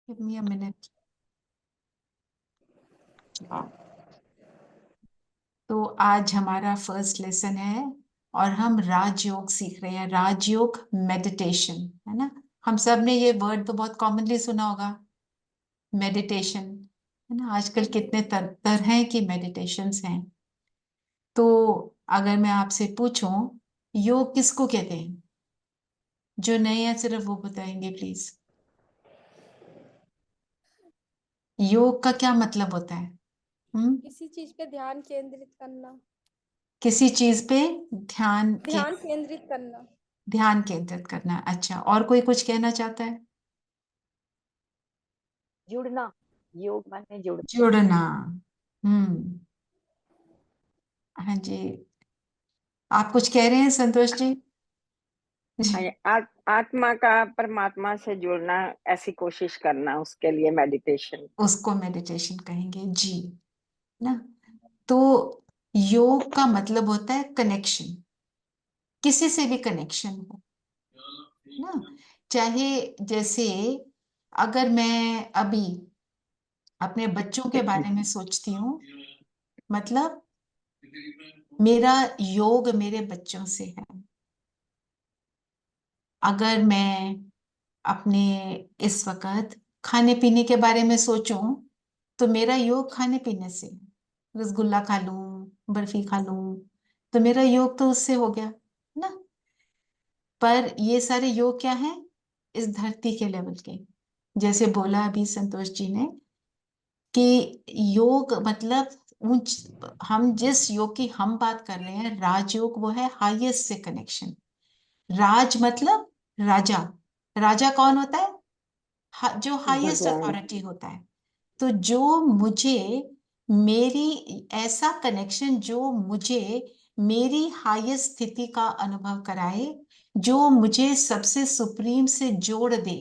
Give me a minute. तो आज हमारा फर्स्ट लेसन है और हम राजयोग सीख रहे हैं। राजयोग मेडिटेशन, है ना। हम सब ने ये वर्ड तो बहुत कॉमनली सुना होगा, मेडिटेशन, है ना। आजकल कितने तरह की मेडिटेशंस हैं। तो अगर मैं आपसे पूछूं, योग किसको कहते हैं? जो नए हैं सिर्फ वो बताएंगे प्लीज। योग का क्या मतलब होता है? किसी चीज पे ध्यान केंद्रित करना। किसी चीज पे ध्यान ध्यान केंद्रित करना। ध्यान केंद्रित करना। अच्छा, और कोई कुछ कहना चाहता है? जुड़ना, योग माने जुड़ना। जुड़ना। हम्म। हाँ जी, आप कुछ कह रहे हैं संतोष जी? आत्मा का परमात्मा से जुड़ना, ऐसी कोशिश करना, उसके लिए मेडिटेशन। उसको मेडिटेशन कहेंगे जी, ना। तो योग का मतलब होता है कनेक्शन, किसी से भी कनेक्शन हो ना। चाहे जैसे अगर मैं अभी अपने बच्चों के बारे में सोचती हूँ, मतलब मेरा योग मेरे बच्चों से है। अगर मैं अपने इस वक्त खाने पीने के बारे में सोचूं, तो मेरा योग खाने पीने से है। रसगुल्ला खा लूं, बर्फी खा लूं, तो मेरा योग तो उससे हो गया ना। पर ये सारे योग क्या हैं? इस धरती के लेवल के। जैसे बोला अभी संतोष जी ने कि योग मतलब ऊंच, हम जिस योग की हम बात कर रहे हैं राजयोग, वो है हाईएस्ट से कनेक्शन। राज मतलब राजा। राजा कौन होता है? जो हाईएस्ट भगवान। अथॉरिटी होता है। तो जो मुझे मेरी ऐसा कनेक्शन जो मुझे मेरी हाईएस्ट स्थिति का अनुभव कराए, जो मुझे सबसे सुप्रीम से जोड़ दे,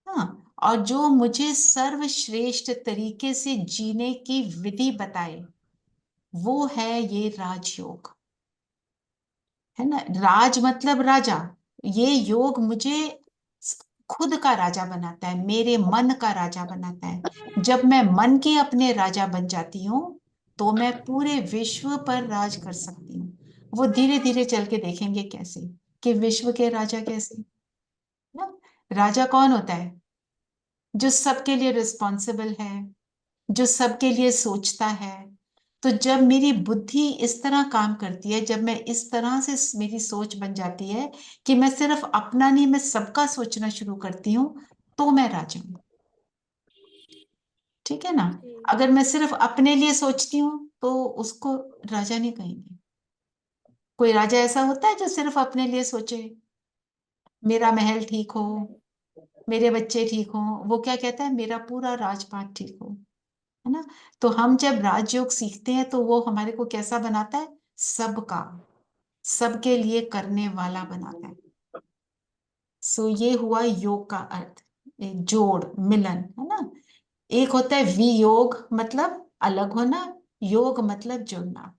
हाँ, और जो मुझे सर्वश्रेष्ठ तरीके से जीने की विधि बताए, वो है ये राजयोग, है ना। राज मतलब राजा। ये योग मुझे खुद का राजा बनाता है, मेरे मन का राजा बनाता है। जब मैं मन की अपने राजा बन जाती हूँ, तो मैं पूरे विश्व पर राज कर सकती हूँ। वो धीरे धीरे चल के देखेंगे कैसे, कि विश्व के राजा कैसे, ना। राजा कौन होता है? जो सबके लिए रिस्पॉन्सिबल है, जो सबके लिए सोचता है। तो जब मेरी बुद्धि इस तरह काम करती है, जब मैं इस तरह से मेरी सोच बन जाती है कि मैं सिर्फ अपना नहीं, मैं सबका सोचना शुरू करती हूँ, तो मैं राजा हूँ। ठीक है ना। अगर मैं सिर्फ अपने लिए सोचती हूँ, तो उसको राजा नहीं कहेंगे। कोई राजा ऐसा होता है जो सिर्फ अपने लिए सोचे, मेरा महल ठीक हो, मेरे बच्चे ठीक हो, वो क्या कहता है? मेरा पूरा राजपाट ठीक हो, है ना। तो हम जब राजयोग सीखते हैं, तो वो हमारे को कैसा बनाता है? सबका, सबके लिए करने वाला बनाता है। सो ये हुआ योग का अर्थ, जोड़, मिलन, है ना। एक होता है वियोग, मतलब अलग होना। योग मतलब जुड़ना।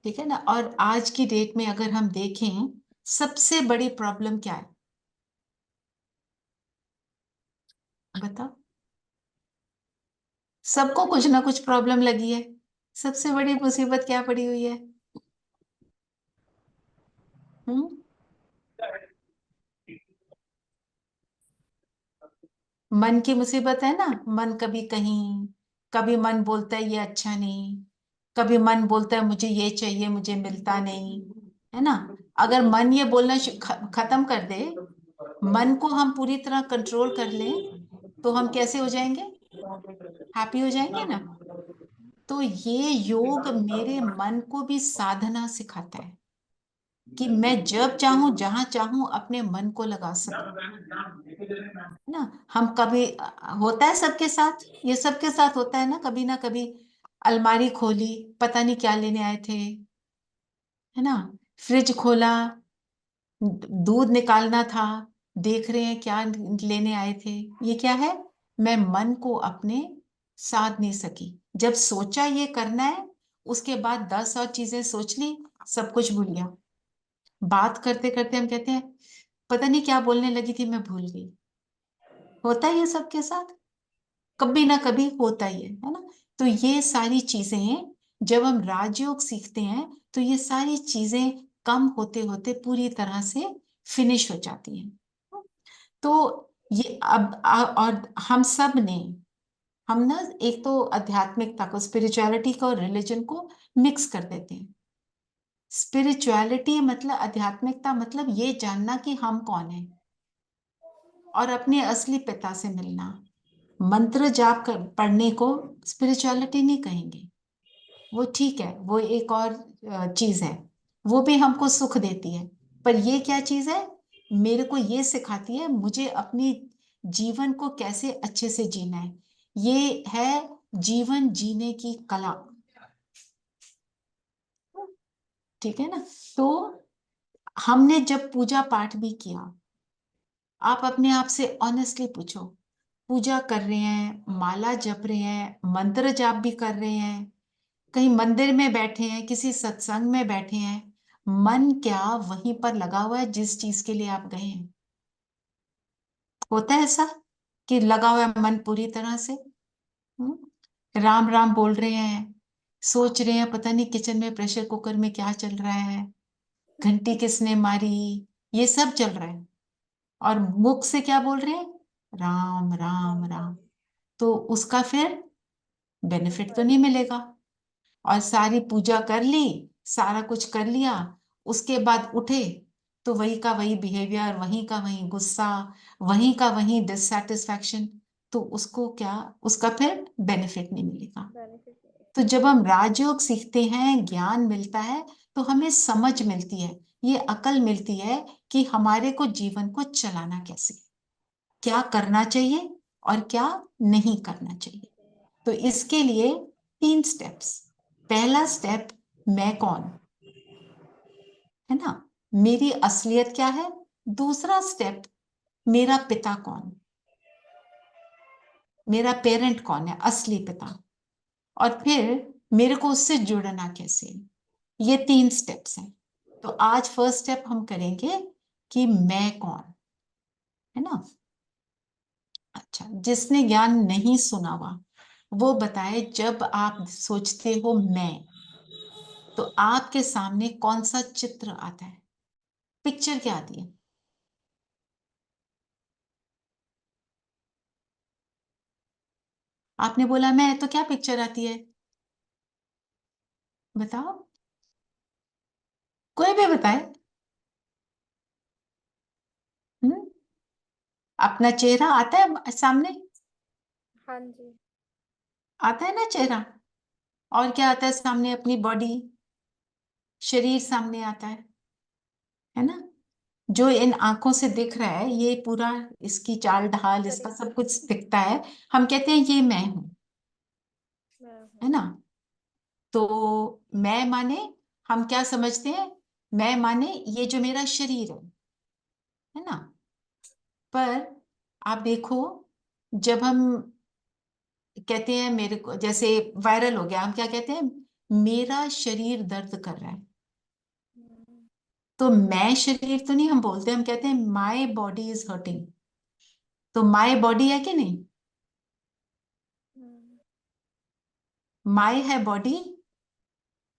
ठीक है ना। और आज की डेट में अगर हम देखें, सबसे बड़ी प्रॉब्लम क्या है? बताओ। सबको कुछ ना कुछ प्रॉब्लम लगी है। सबसे बड़ी मुसीबत क्या पड़ी हुई है? हम्म। मन की मुसीबत है ना। मन कभी कहीं, कभी मन बोलता है ये अच्छा नहीं, कभी मन बोलता है मुझे ये चाहिए, मुझे मिलता नहीं, है ना। अगर मन ये बोलना खत्म कर दे, मन को हम पूरी तरह कंट्रोल कर लें, तो हम कैसे हो जाएंगे? हैप्पी हो जाएंगे ना। तो ये योग मेरे मन को भी साधना सिखाता है, कि मैं जब चाहूं जहां चाहूं अपने मन को लगा सकूं, ना। हम कभी होता है सबके साथ, ये सबके साथ होता है ना कभी अलमारी खोली, पता नहीं क्या लेने आए थे, है ना। फ्रिज खोला, दूध निकालना था, देख रहे हैं क्या लेने आए थे। ये क्या है? मैं मन को अपने साध नहीं सकी। जब सोचा ये करना है, उसके बाद 10 और चीजें सोच ली, सब कुछ भूल गया। बात करते करते हम कहते हैं पता नहीं क्या बोलने लगी थी, मैं भूल गई। होता ही है सबके साथ, कभी ना कभी होता ही है ना। तो ये सारी चीजें जब हम राजयोग सीखते हैं तो ये सारी चीजें कम होते होते पूरी तरह से फिनिश हो जाती हैं। तो ये और हम ना एक तो आध्यात्मिकता को, स्पिरिचुअलिटी को और रिलीजन को मिक्स कर देते हैं। स्पिरिचुअलिटी मतलब, अध्यात्मिकता मतलब ये जानना कि हम कौन है और अपने असली पिता से मिलना। मंत्र जाप पढ़ने को स्पिरिचुअलिटी नहीं कहेंगे, वो ठीक है, वो एक और चीज है, वो भी हमको सुख देती है। पर ये क्या चीज है, मेरे को ये सिखाती है मुझे अपनी जीवन को कैसे अच्छे से जीना है। ये है जीवन जीने की कला, ठीक है ना। तो हमने जब पूजा पाठ भी किया, आप अपने आप से ऑनेस्टली पूछो, पूजा कर रहे हैं, माला जप रहे हैं, मंत्र जाप भी कर रहे हैं, कहीं मंदिर में बैठे हैं, किसी सत्संग में बैठे हैं, मन क्या वहीं पर लगा हुआ है जिस चीज के लिए आप गए हैं? होता है ऐसा कि लगा हुआ है मन पूरी तरह से? राम राम बोल रहे हैं, सोच रहे हैं पता नहीं किचन में प्रेशर कुकर में क्या चल रहा है, घंटी किसने मारी, ये सब चल रहा है, और मुख से क्या बोल रहे हैं, राम राम राम राम। राम। तो उसका फिर बेनिफिट तो नहीं फायदा। मिलेगा। और सारी पूजा कर ली, सारा कुछ कर लिया, उसके बाद उठे तो वही का वही बिहेवियर, वही का वही गुस्सा, वही का वही डिससेटिस्फैक्शन, तो उसको क्या, उसका फिर बेनिफिट नहीं मिलेगा। बेनिफिट। तो जब हम राजयोग सीखते हैं, ज्ञान मिलता है, तो हमें समझ मिलती है, ये अकल मिलती है कि हमारे को जीवन को चलाना कैसे, क्या करना चाहिए और क्या नहीं करना चाहिए। तो इसके लिए 3 स्टेप्स। पहला स्टेप, मैं कौन, है ना, मेरी असलियत क्या है। दूसरा स्टेप, मेरा पिता कौन, मेरा पेरेंट कौन है, असली पिता। और फिर मेरे को उससे जुड़ना कैसे। ये 3 स्टेप्स हैं। तो आज फर्स्ट स्टेप हम करेंगे कि मैं कौन, है ना। अच्छा, जिसने ज्ञान नहीं सुना हुआ वो बताए, जब आप सोचते हो मैं, तो आपके सामने कौन सा चित्र आता है, पिक्चर क्या आती है? आपने बोला मैं, तो क्या पिक्चर आती है, बताओ, कोई भी बताए। हम्म, अपना चेहरा आता है सामने, हाँ जी। आता है ना चेहरा। और क्या आता है सामने, अपनी बॉडी, शरीर सामने आता है ना। जो इन आंखों से दिख रहा है, ये पूरा इसकी चाल ढाल, इसका शरीर। सब कुछ दिखता है, हम कहते हैं ये मैं हूं, मैं है हूँ। ना। तो मैं माने, हम क्या समझते हैं, मैं माने ये जो मेरा शरीर है ना। पर आप देखो, जब हम कहते हैं मेरे को, जैसे वायरल हो गया, हम क्या कहते हैं, मेरा शरीर दर्द कर रहा है, हम्म। तो मैं शरीर तो नहीं हम बोलते, हम कहते हैं माई बॉडी इज हर्टिंग। तो माई बॉडी है कि नहीं, हम्म। माई है बॉडी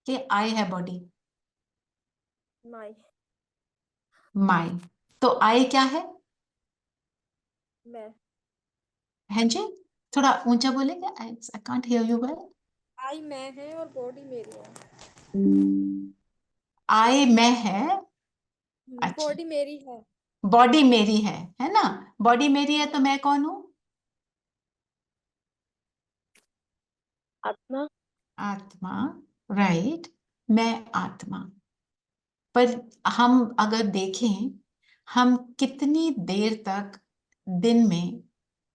कि आई है बॉडी? माई। माई। तो आई क्या है? मैं। हैं जी, थोड़ा ऊंचा बोलेंगे, I can't hear you well. आई मैं है और बॉडी मेरी है। आई मैं है, अच्छा, बॉडी मेरी है। बॉडी मेरी है ना। बॉडी मेरी है तो मैं कौन हूं? आत्मा। आत्मा, राइट, मैं आत्मा। पर हम अगर देखें, हम कितनी देर तक दिन में,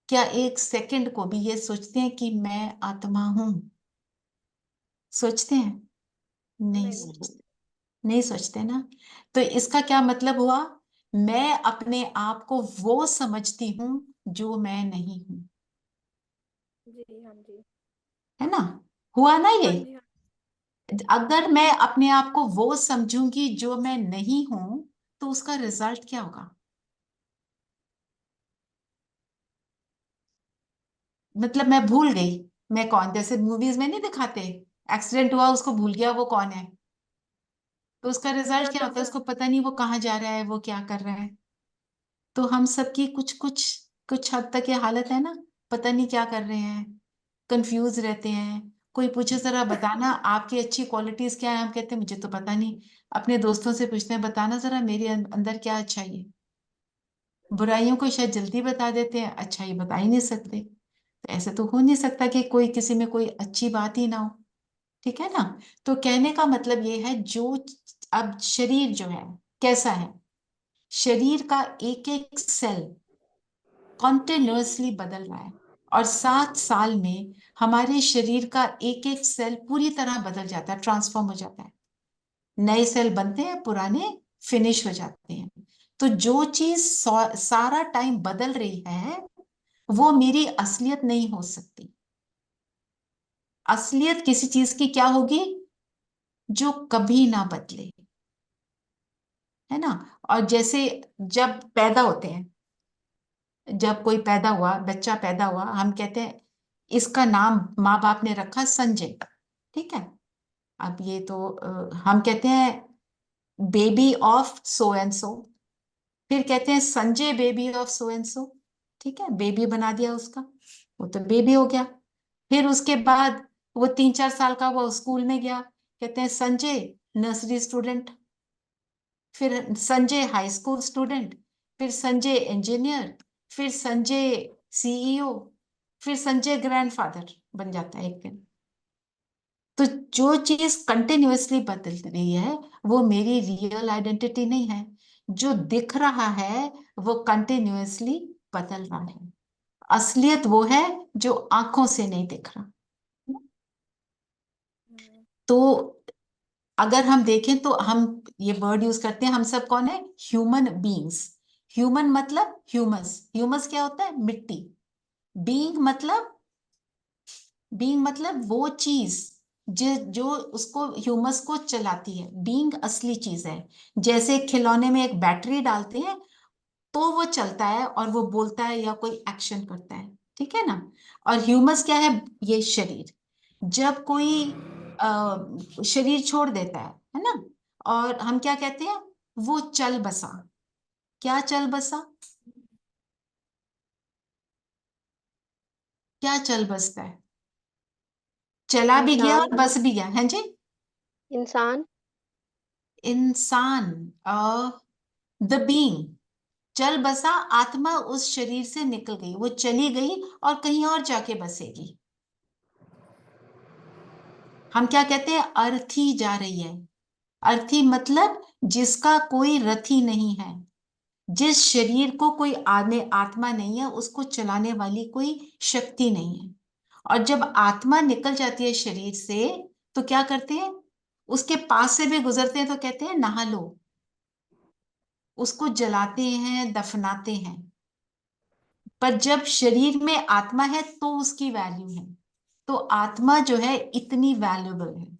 क्या 1 सेकंड को भी ये सोचते हैं कि मैं आत्मा हूं? सोचते हैं? नहीं नहीं। सोचते, नहीं सोचते ना। तो इसका क्या मतलब हुआ, मैं अपने आप को वो समझती हूं जो मैं नहीं हूं, जी हाँ जी। है ना। हुआ ना ये। हाँ जी हाँ। अगर मैं अपने आप को वो समझूंगी जो मैं नहीं हूं, तो उसका रिजल्ट क्या होगा? मतलब मैं भूल गई मैं कौन, जैसे मूवीज में नहीं दिखाते, एक्सीडेंट हुआ उसको भूल गया वो कौन है, तो उसका रिजल्ट क्या होता है, अच्छा। उसको पता नहीं वो कहाँ जा रहा है, वो क्या कर रहा है। तो हम सबकी कुछ कुछ कुछ हद तक ये हालत है ना, पता नहीं क्या कर रहे हैं, कंफ्यूज रहते हैं। कोई पूछे जरा बताना आपकी अच्छी क्वालिटीज क्या है, हम कहते हैं मुझे तो पता नहीं। अपने दोस्तों से पूछते हैं बताना जरा मेरे अंदर क्या अच्छाई है। बुराइयों को शायद जल्दी बता देते हैं, अच्छाई बता ही नहीं सकते। तो ऐसे तो हो नहीं सकता कि कोई किसी में कोई अच्छी बात ही ना हो। ठीक है ना। तो कहने का मतलब ये है, जो अब शरीर जो है कैसा है, शरीर का एक एक सेल कॉन्टिन्यूअसली बदल रहा है। और 7 साल में हमारे शरीर का एक एक सेल पूरी तरह बदल जाता है, ट्रांसफॉर्म हो जाता है। नए सेल बनते हैं, पुराने फिनिश हो जाते हैं। तो जो चीज सारा टाइम बदल रही है वो मेरी असलियत नहीं हो सकती। असलियत किसी चीज की क्या होगी, जो कभी ना बदले, है ना। और जैसे जब पैदा होते हैं, जब कोई पैदा हुआ, बच्चा पैदा हुआ, हम कहते हैं इसका नाम माँ बाप ने रखा संजय। ठीक है। अब ये तो हम कहते हैं baby of so and so, फिर कहते हैं Sanjay baby of so and so. ठीक है, बेबी बना दिया उसका, वो तो बेबी हो गया। फिर उसके बाद वो 3-4 साल का वो स्कूल में गया, कहते हैं संजय नर्सरी स्टूडेंट, फिर संजय हाई स्कूल स्टूडेंट, फिर संजय इंजीनियर, फिर संजय सीईओ, फिर संजय ग्रैंडफादर बन जाता है एक दिन। तो जो चीज कंटिन्यूअसली बदल रही है वो मेरी रियल आइडेंटिटी नहीं है। जो दिख रहा है वो कंटिन्यूअसली बदल रहा है। असलियत वो है जो आंखों से नहीं दिख रहा। हम्म, तो अगर हम देखें तो हम ये वर्ड यूज करते हैं, हम सब कौन है, ह्यूमन बीइंग्स। ह्यूमन मतलब ह्यूमस, ह्यूमस क्या होता है, मिट्टी। बीइंग मतलब, बीइंग मतलब वो चीज जो उसको ह्यूमस को चलाती है। बीइंग असली चीज है। जैसे खिलौने में एक बैटरी डालते हैं तो वो चलता है और वो बोलता है या कोई एक्शन करता है। ठीक है ना। और ह्यूमस क्या है, ये शरीर। जब कोई शरीर छोड़ देता है ना, और हम क्या कहते हैं, वो चल बसा। क्या चल बसा, क्या चल बसता है, चला भी गया इंसान। और बस भी गया है जी। इंसान। इंसान, द बीइंग, चल बसा। आत्मा उस शरीर से निकल गई, वो चली गई और कहीं और जाके बसेगी। हम क्या कहते हैं, अर्थी जा रही है। अर्थी मतलब जिसका कोई रथी नहीं है, जिस शरीर को कोई आने आत्मा नहीं है, उसको चलाने वाली कोई शक्ति नहीं है। और जब आत्मा निकल जाती है शरीर से तो क्या करते हैं, उसके पास से भी गुजरते हैं तो कहते हैं नहा लो, उसको जलाते हैं, दफनाते हैं। पर जब शरीर में आत्मा है तो उसकी वैल्यू है। तो आत्मा जो है इतनी वैल्यूबल है।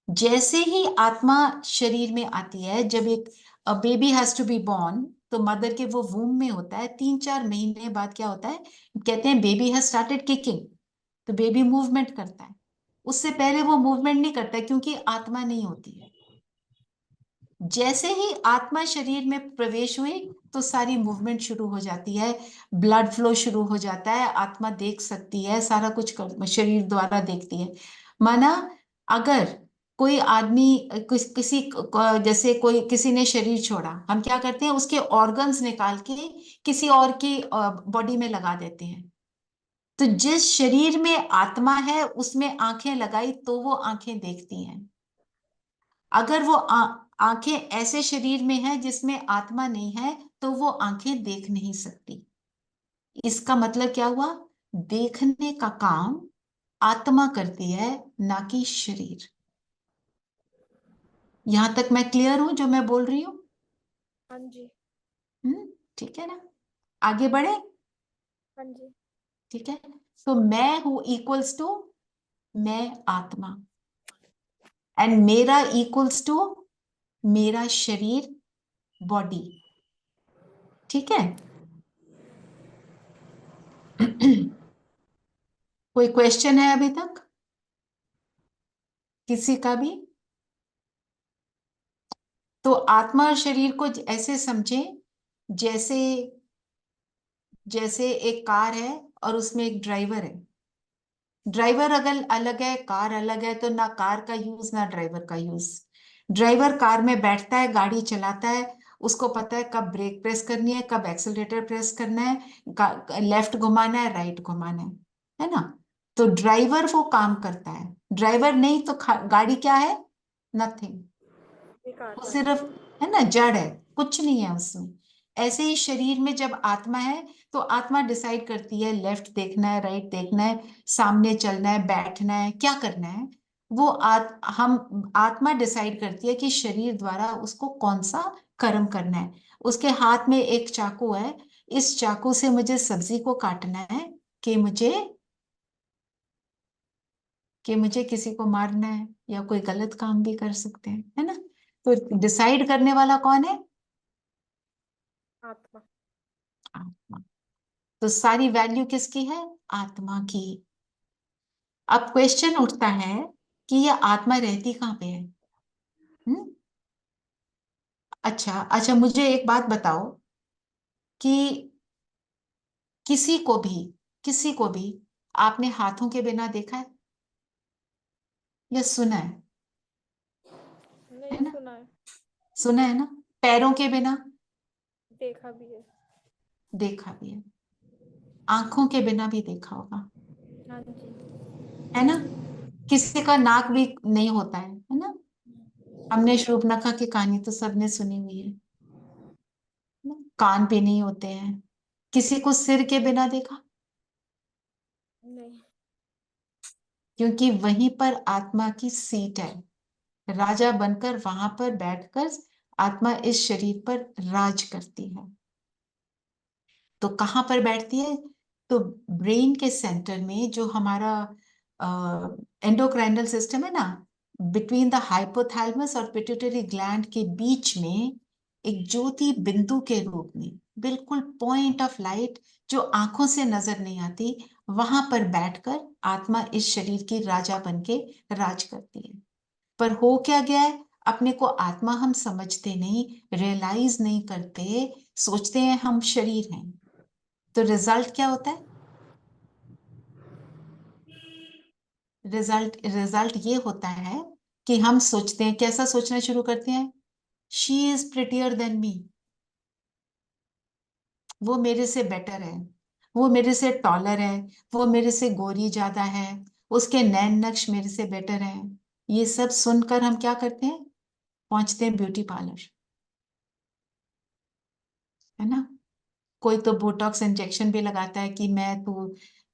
जैसे ही आत्मा शरीर में आती है, जब एक baby has to be born, तो मदर के वो वूम में होता है, 3-4 महीने बाद क्या होता है, कहते हैं बेबी हैज स्टार्टेड किकिंग। तो बेबी मूवमेंट करता है। उससे पहले वो मूवमेंट नहीं करता क्योंकि आत्मा नहीं होती है। जैसे ही आत्मा शरीर में प्रवेश हुई तो सारी मूवमेंट शुरू हो जाती है, ब्लड फ्लो शुरू हो जाता है, आत्मा देख सकती है, सारा कुछ शरीर द्वारा देखती है। माना अगर कोई आदमी किसी जैसे कोई किसी ने शरीर छोड़ा, हम क्या करते हैं, उसके ऑर्गन्स निकाल के किसी और की बॉडी में लगा देते हैं। तो जिस शरीर में आत्मा है उसमें आंखें लगाई तो वो आंखें देखती हैं। अगर वो आंखें ऐसे शरीर में है जिसमें आत्मा नहीं है तो वो आंखें देख नहीं सकती। इसका मतलब क्या हुआ, देखने का काम आत्मा करती है, ना कि शरीर। यहां तक मैं क्लियर हूं जो मैं बोल रही हूँ। हाँ जी। ठीक है ना। आगे बढ़े। हाँ जी। ठीक है। तो मैं हूं इक्वल्स टू, मैं आत्मा, एंड मेरा इक्वल्स टू मेरा शरीर, बॉडी। ठीक है। कोई क्वेश्चन है अभी तक किसी का भी? तो आत्मा और शरीर को ऐसे समझें जैसे जैसे एक कार है और उसमें एक ड्राइवर है। ड्राइवर अगर अलग है, कार अलग है, तो ना कार का यूज ना ड्राइवर का यूज। ड्राइवर कार में बैठता है, गाड़ी चलाता है, उसको पता है कब ब्रेक प्रेस करनी है, कब एक्सेलरेटर प्रेस करना है, लेफ्ट घुमाना है, राइट घुमाना है ना? तो ड्राइवर वो काम करता है। ड्राइवर नहीं तो गाड़ी क्या है? नथिंग। बेकार वो था। सिर्फ, है ना, जड़ है, कुछ नहीं है उसमें। ऐसे ही शरीर में जब आत्मा है तो आत्मा डिसाइड करती है लेफ्ट देखना है, राइट देखना है, सामने चलना है, बैठना है, क्या करना है। वो हम आत्मा डिसाइड करती है कि शरीर द्वारा उसको कौन सा कर्म करना है। उसके हाथ में एक चाकू है, इस चाकू से मुझे सब्जी को काटना है कि मुझे किसी को मारना है, या कोई गलत काम भी कर सकते हैं, है ना? तो डिसाइड करने वाला कौन है? आत्मा। आत्मा। तो सारी वैल्यू किसकी है? आत्मा की। अब क्वेश्चन उठता है कि ये आत्मा रहती कहाँ पे है? हम्म? अच्छा अच्छा, मुझे एक बात बताओ कि किसी को भी किसी को भी आपने हाथों के बिना देखा है या सुना है नहीं ना? सुना है। सुना है ना? पैरों के बिना देखा भी है। देखा भी है। आंखों के बिना भी देखा होगा, हाँ जी। है ना? किसी का नाक भी नहीं होता है ना? हमने शूर्पणखा की कहानी तो सबने सुनी हुई है ना? कान भी नहीं होते हैं। किसी को सिर के बिना देखा? नहीं। क्योंकि वहीं पर आत्मा की सीट है। राजा बनकर वहां पर बैठकर आत्मा इस शरीर पर राज करती है। तो कहाँ पर बैठती है? तो ब्रेन के सेंटर में, जो हमारा एंडोक्राइनल सिस्टम है ना, बिटवीन द हाइपोथैलेमस और पिट्यूटरी ग्लैंड के बीच में एक ज्योति बिंदु के रूप में, बिल्कुल पॉइंट ऑफ लाइट, जो आंखों से नजर नहीं आती, वहां पर बैठकर आत्मा इस शरीर की राजा बन के राज करती है। पर हो क्या गया है? अपने को आत्मा हम समझते नहीं, रियलाइज नहीं करते, सोचते हैं हम शरीर हैं। तो रिजल्ट क्या होता है? रिजल्ट ये होता है कि हम सोचते हैं, कैसा सोचना शुरू करते हैं? She is prettier than me. वो मेरे से बेटर है, वो मेरे से टॉलर है, वो मेरे से गोरी ज्यादा है, उसके नैन नक्श मेरे से बेटर है। ये सब सुनकर हम क्या करते हैं? पहुंचते हैं ब्यूटी पार्लर, है ना? कोई तो बोटॉक्स इंजेक्शन भी लगाता है कि मैं तो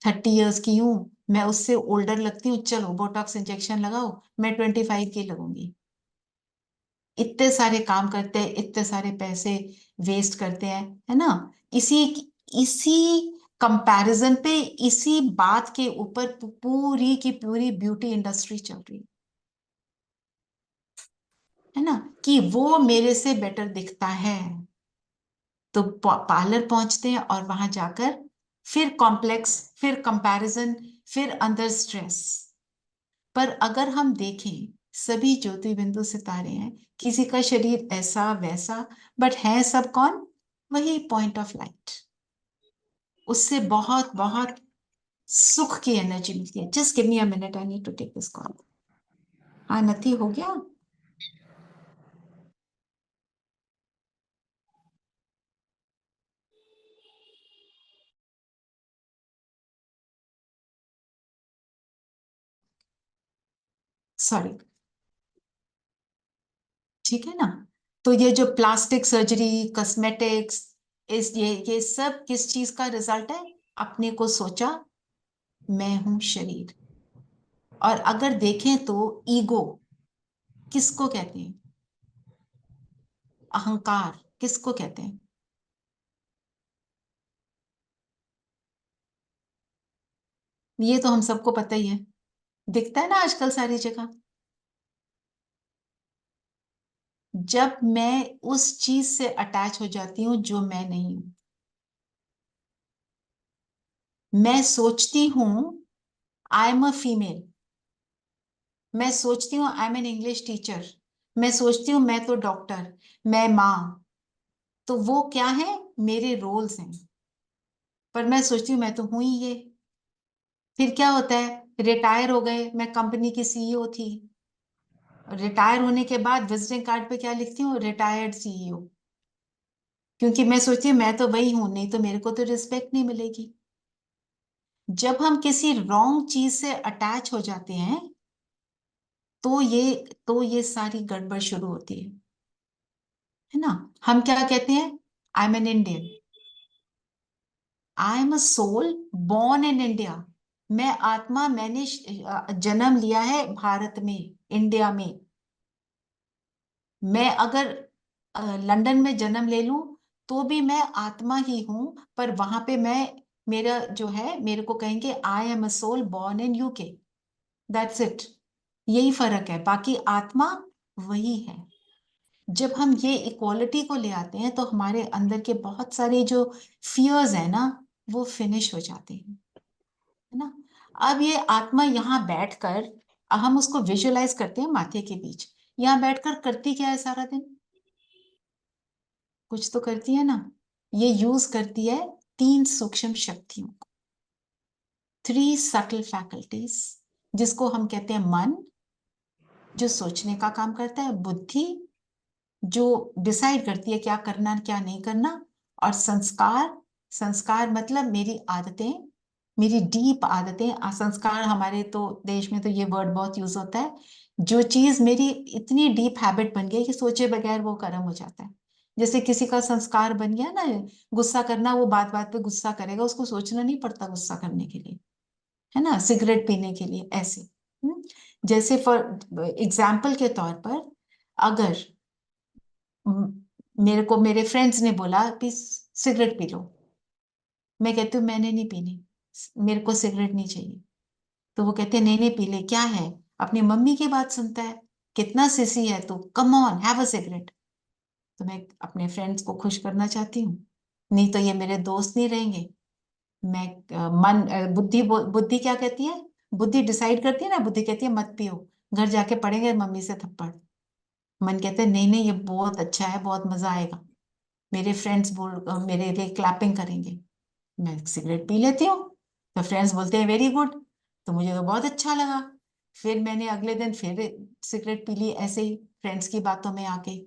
30 इयर्स की हूं, मैं उससे ओल्डर लगती हूँ, चलो बोटॉक्स इंजेक्शन लगाओ, मैं 25 की लगूंगी। इतने सारे काम करते हैं, इतने सारे पैसे वेस्ट करते हैं, है ना? इसी इसी कंपैरिजन पे, इसी बात के ऊपर पूरी की पूरी ब्यूटी इंडस्ट्री चल रही है ना, कि वो मेरे से बेटर दिखता है। तो पार्लर पहुंचते हैं और वहां जाकर फिर कॉम्प्लेक्स, फिर कंपैरिजन, फिर अंदर स्ट्रेस। पर अगर हम देखें, सभी ज्योति बिंदु सितारे हैं, किसी का शरीर ऐसा वैसा, बट है सब कौन? वही पॉइंट ऑफ लाइट। उससे बहुत बहुत सुख की एनर्जी मिलती है। Just give me a minute, I need to take this call. हाँ नथी, हो गया? सॉरी। ठीक है ना? तो ये जो प्लास्टिक सर्जरी, कॉस्मेटिक्स, इस ये सब किस चीज का रिजल्ट है? अपने को सोचा मैं हूं शरीर। और अगर देखें तो ईगो किसको कहते हैं? अहंकार किसको कहते हैं? ये तो हम सबको पता ही है, दिखता है ना आजकल सारी जगह। जब मैं उस चीज से अटैच हो जाती हूँ जो मैं नहीं हूं, मैं सोचती हूं आई एम अ फीमेल, मैं सोचती हूँ आई एम एन इंग्लिश टीचर, मैं सोचती हूँ मैं तो डॉक्टर, मैं माँ, तो वो क्या है, मेरे रोल्स हैं, पर मैं सोचती हूँ मैं तो हूं ही ये। फिर क्या होता है, रिटायर हो गए, मैं कंपनी की सीईओ थी, रिटायर होने के बाद विजिटिंग कार्ड पे क्या लिखती हूँ, रिटायर्ड सीईओ, क्योंकि मैं सोचती हूँ मैं तो वही हूं, नहीं तो मेरे को तो रिस्पेक्ट नहीं मिलेगी। जब हम किसी रॉन्ग चीज से अटैच हो जाते हैं तो ये सारी गड़बड़ शुरू होती है ना। हम क्या कहते हैं, I am an Indian, I am a soul born in India, मैं आत्मा, मैंने जन्म लिया है भारत में, इंडिया में। मैं अगर लंदन में जन्म ले लूं तो भी मैं आत्मा ही हूं, पर वहां पे मैं, मेरा जो है, मेरे को कहेंगे I am a soul born in UK, that's it. यही फर्क है, बाकी आत्मा वही है। जब हम ये इक्वालिटी को ले आते हैं तो हमारे अंदर के बहुत सारे जो फियर्स है ना, वो फिनिश हो जाते हैं, है ना। अब ये आत्मा यहाँ बैठकर, हम उसको विजुअलाइज करते हैं माथे के बीच, यहाँ बैठकर करती क्या है सारा दिन, कुछ तो करती है ना। ये यूज करती है तीन सूक्ष्म शक्तियों को, थ्री सटल फैकल्टीज, जिसको हम कहते हैं मन, जो सोचने का काम करता है, बुद्धि, जो डिसाइड करती है क्या करना क्या नहीं करना, और संस्कार, संस्कार मतलब मेरी आदतें, मेरी डीप आदतें। संस्कार हमारे तो देश में तो ये वर्ड बहुत यूज होता है, जो चीज मेरी इतनी डीप हैबिट बन गई कि सोचे बगैर वो कर्म हो जाता है। जैसे किसी का संस्कार बन गया ना, गुस्सा करना, वो बात बात पे गुस्सा करेगा, उसको सोचना नहीं पड़ता गुस्सा करने के लिए, है ना, सिगरेट पीने के लिए ऐसे। जैसे फॉर एग्जाम्पल के तौर पर, अगर मेरे को मेरे फ्रेंड्स ने बोला कि सिगरेट पी लो, मैं कहती हूँ मैंने नहीं पीनी, मेरे को सिगरेट नहीं चाहिए, तो वो कहते हैं नहीं नहीं पी ले, क्या है, अपनी मम्मी की बात सुनता है, कितना सिसी है तू, come on have a cigarette. तो मैं अपने फ्रेंड्स को खुश करना चाहती हूँ, नहीं तो ये मेरे दोस्त नहीं रहेंगे। मैं बुद्धि क्या कहती है, बुद्धि डिसाइड करती है ना, बुद्धि कहती है मत पियो, घर जाके पड़ेंगे मम्मी से थप्पड़। मन कहते हैं नहीं नहीं ये बहुत अच्छा है, बहुत मजा आएगा, मेरे फ्रेंड्स मेरे लिए क्लैपिंग करेंगे, मैं सिगरेट पी लेती हूँ, तो फ्रेंड्स बोलते हैं वेरी गुड, तो मुझे तो बहुत अच्छा लगा। फिर मैंने अगले दिन फिर सिगरेट पी ली ऐसे ही फ्रेंड्स की बातों में आके,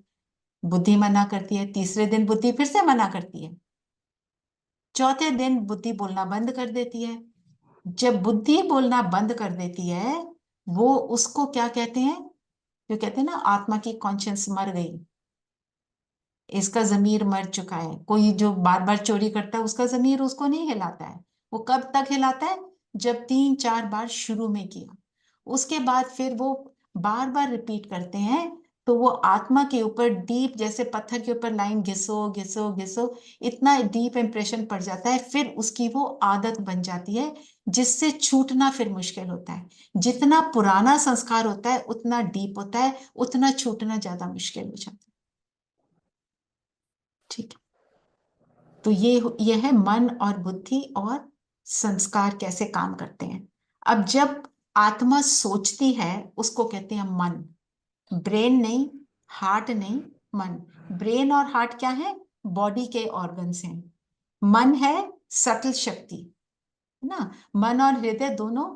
बुद्धि मना करती है, तीसरे दिन बुद्धि फिर से मना करती है, चौथे दिन बुद्धि बोलना बंद कर देती है। जब बुद्धि बोलना बंद कर देती है, वो उसको क्या कहते हैं, जो कहते हैं ना आत्मा की कॉन्शियस मर गई, इसका जमीर मर चुका है। कोई जो बार बार चोरी करता है उसका जमीर उसको नहीं हिलाता है, वो कब तक हिलाता है, जब 3-4 बार शुरू में किया, उसके बाद फिर वो बार बार रिपीट करते हैं, तो वो आत्मा के ऊपर डीप, जैसे पत्थर के ऊपर लाइन घिसो घिसो घिसो, इतना डीप इंप्रेशन पड़ जाता है, फिर उसकी वो आदत बन जाती है, जिससे छूटना फिर मुश्किल होता है। जितना पुराना संस्कार होता है उतना डीप होता है, उतना छूटना ज्यादा मुश्किल हो जाता है। ठीक है, तो ये है मन और बुद्धि और संस्कार कैसे काम करते हैं। अब जब आत्मा सोचती है उसको कहते हैं मन, ब्रेन नहीं, हार्ट नहीं, मन। ब्रेन और हार्ट क्या है, बॉडी के ऑर्गन्स हैं, मन है सटल शक्ति, है ना। मन और हृदय दोनों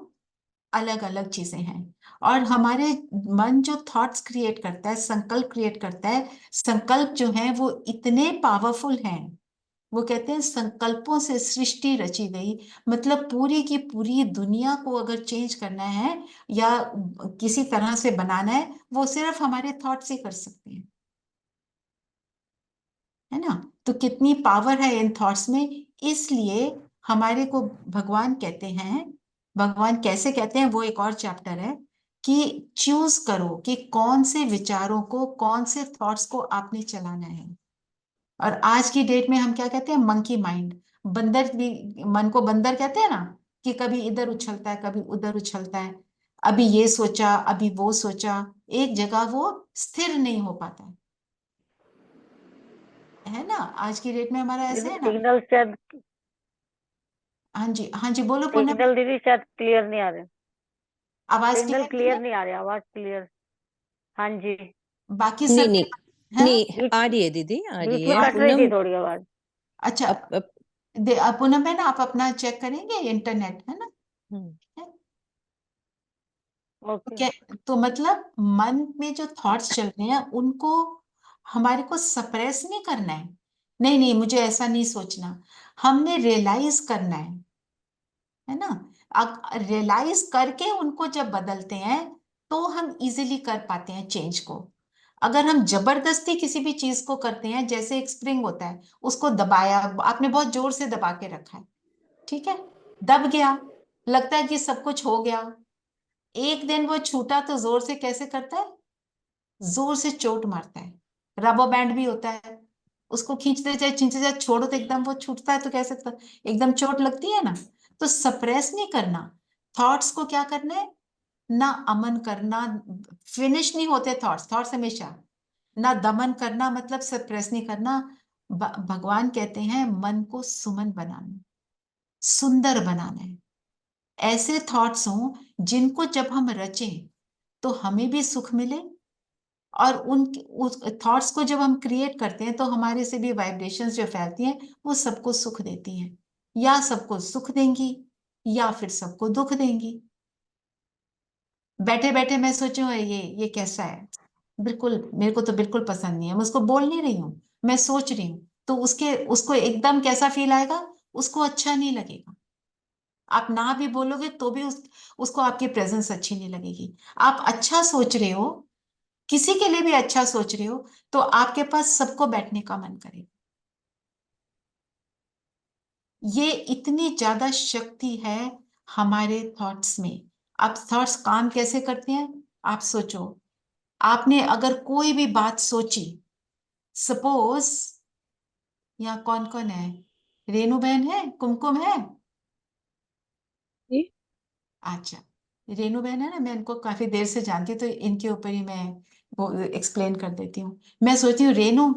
अलग अलग चीजें हैं। और हमारे मन जो थॉट्स क्रिएट करता है, संकल्प क्रिएट करता है, संकल्प जो है वो इतने पावरफुल हैं, वो कहते हैं संकल्पों से सृष्टि रची गई, मतलब पूरी की पूरी दुनिया को अगर चेंज करना है या किसी तरह से बनाना है, वो सिर्फ हमारे थॉट से कर सकते हैं, है ना। तो कितनी पावर है इन थॉट्स में, इसलिए हमारे को भगवान कहते हैं, भगवान कैसे कहते हैं वो एक और चैप्टर है, कि चूज करो कि कौन से विचारों को, कौन से थॉट्स को आपने चलाना है। और आज की डेट में हम क्या कहते हैं, मंकी माइंड, बंदर भी, मन को बंदर कहते हैं ना, कि कभी इधर उछलता है कभी उधर उछलता है, अभी ये सोचा अभी वो सोचा, एक जगह वो स्थिर नहीं हो पाता है ना। आज की डेट में हमारा ऐसा दीदी है ना। सिग्नल शायद, हाँ जी हाँ जी, बोलो पुनः। सिग्नल दीदी शायद क्लियर नहीं आ रहे। आवाज सिग्नल क्लियर क्लियर है? नहीं आ रही, आवाज क्लियर। हाँ जी। बाकी नहीं सब नहीं है? नहीं, आ रही है दीदी, आ बीच रही में है कट रही थी पूनम। थोड़ी आवाज। अच्छा, अब पूनम है ना, आप अपना चेक करेंगे इंटरनेट, है ना? हम्म, है? ओके। तो मतलब मन में जो थॉट्स चल रहे हैं उनको हमारे को सप्रेस नहीं करना है। नहीं नहीं, मुझे ऐसा नहीं सोचना, हमने रियलाइज करना है ना? रियलाइज करके उनको जब बदलते हैं तो हम इजीली कर पाते हैं चेंज को। अगर हम जबरदस्ती किसी भी चीज को करते हैं, जैसे एक स्प्रिंग होता है, उसको दबाया, आपने बहुत जोर से दबा के रखा है, ठीक है, दब गया, लगता है कि सब कुछ हो गया। एक दिन वो छूटा तो जोर से कैसे करता है? जोर से चोट मारता है। रबर बैंड भी होता है, उसको खींचते जाए खींचते जाए, छोड़ो तो एकदम वो छूटता है, तो कैसे एकदम चोट लगती है ना। तो सप्रेस नहीं करना, थॉट्स को क्या करना है ना, अमन करना। फिनिश नहीं होते थॉट्स, थॉट्स हमेशा ना दमन करना, मतलब सप्रेस नहीं करना। भगवान कहते हैं मन को सुमन बनाना, सुंदर बनाना है। ऐसे थॉट्स हों जिनको जब हम रचें तो हमें भी सुख मिले, और उन उस थॉट्स को जब हम क्रिएट करते हैं तो हमारे से भी वाइब्रेशंस जो फैलती हैं वो सबको सुख देती हैं, या सबको सुख देंगी या फिर सबको दुख देंगी। बैठे बैठे मैं सोचूं ये कैसा है, बिल्कुल मेरे को तो बिल्कुल पसंद नहीं है, मैं उसको बोल नहीं रही हूँ, मैं सोच रही हूँ, तो उसके उसको एकदम कैसा फील आएगा, उसको अच्छा नहीं लगेगा। आप ना भी बोलोगे तो भी उसको आपकी प्रेजेंस अच्छी नहीं लगेगी। आप अच्छा सोच रहे हो, किसी के लिए भी अच्छा सोच रहे हो, तो आपके पास सबको बैठने का मन करेगा। ये इतनी ज्यादा शक्ति है हमारे थॉट्स में। अब थॉट्स काम कैसे करते हैं, आप सोचो, आपने अगर कोई भी बात सोची, सपोज, यहाँ कौन कौन है, रेनू बहन है, कुमकुम है, जी अच्छा, रेनू बहन है ना, मैं इनको काफी देर से जानती हूँ तो इनके ऊपर ही मैं वो एक्सप्लेन कर देती हूँ। मैं सोचती हूँ रेनू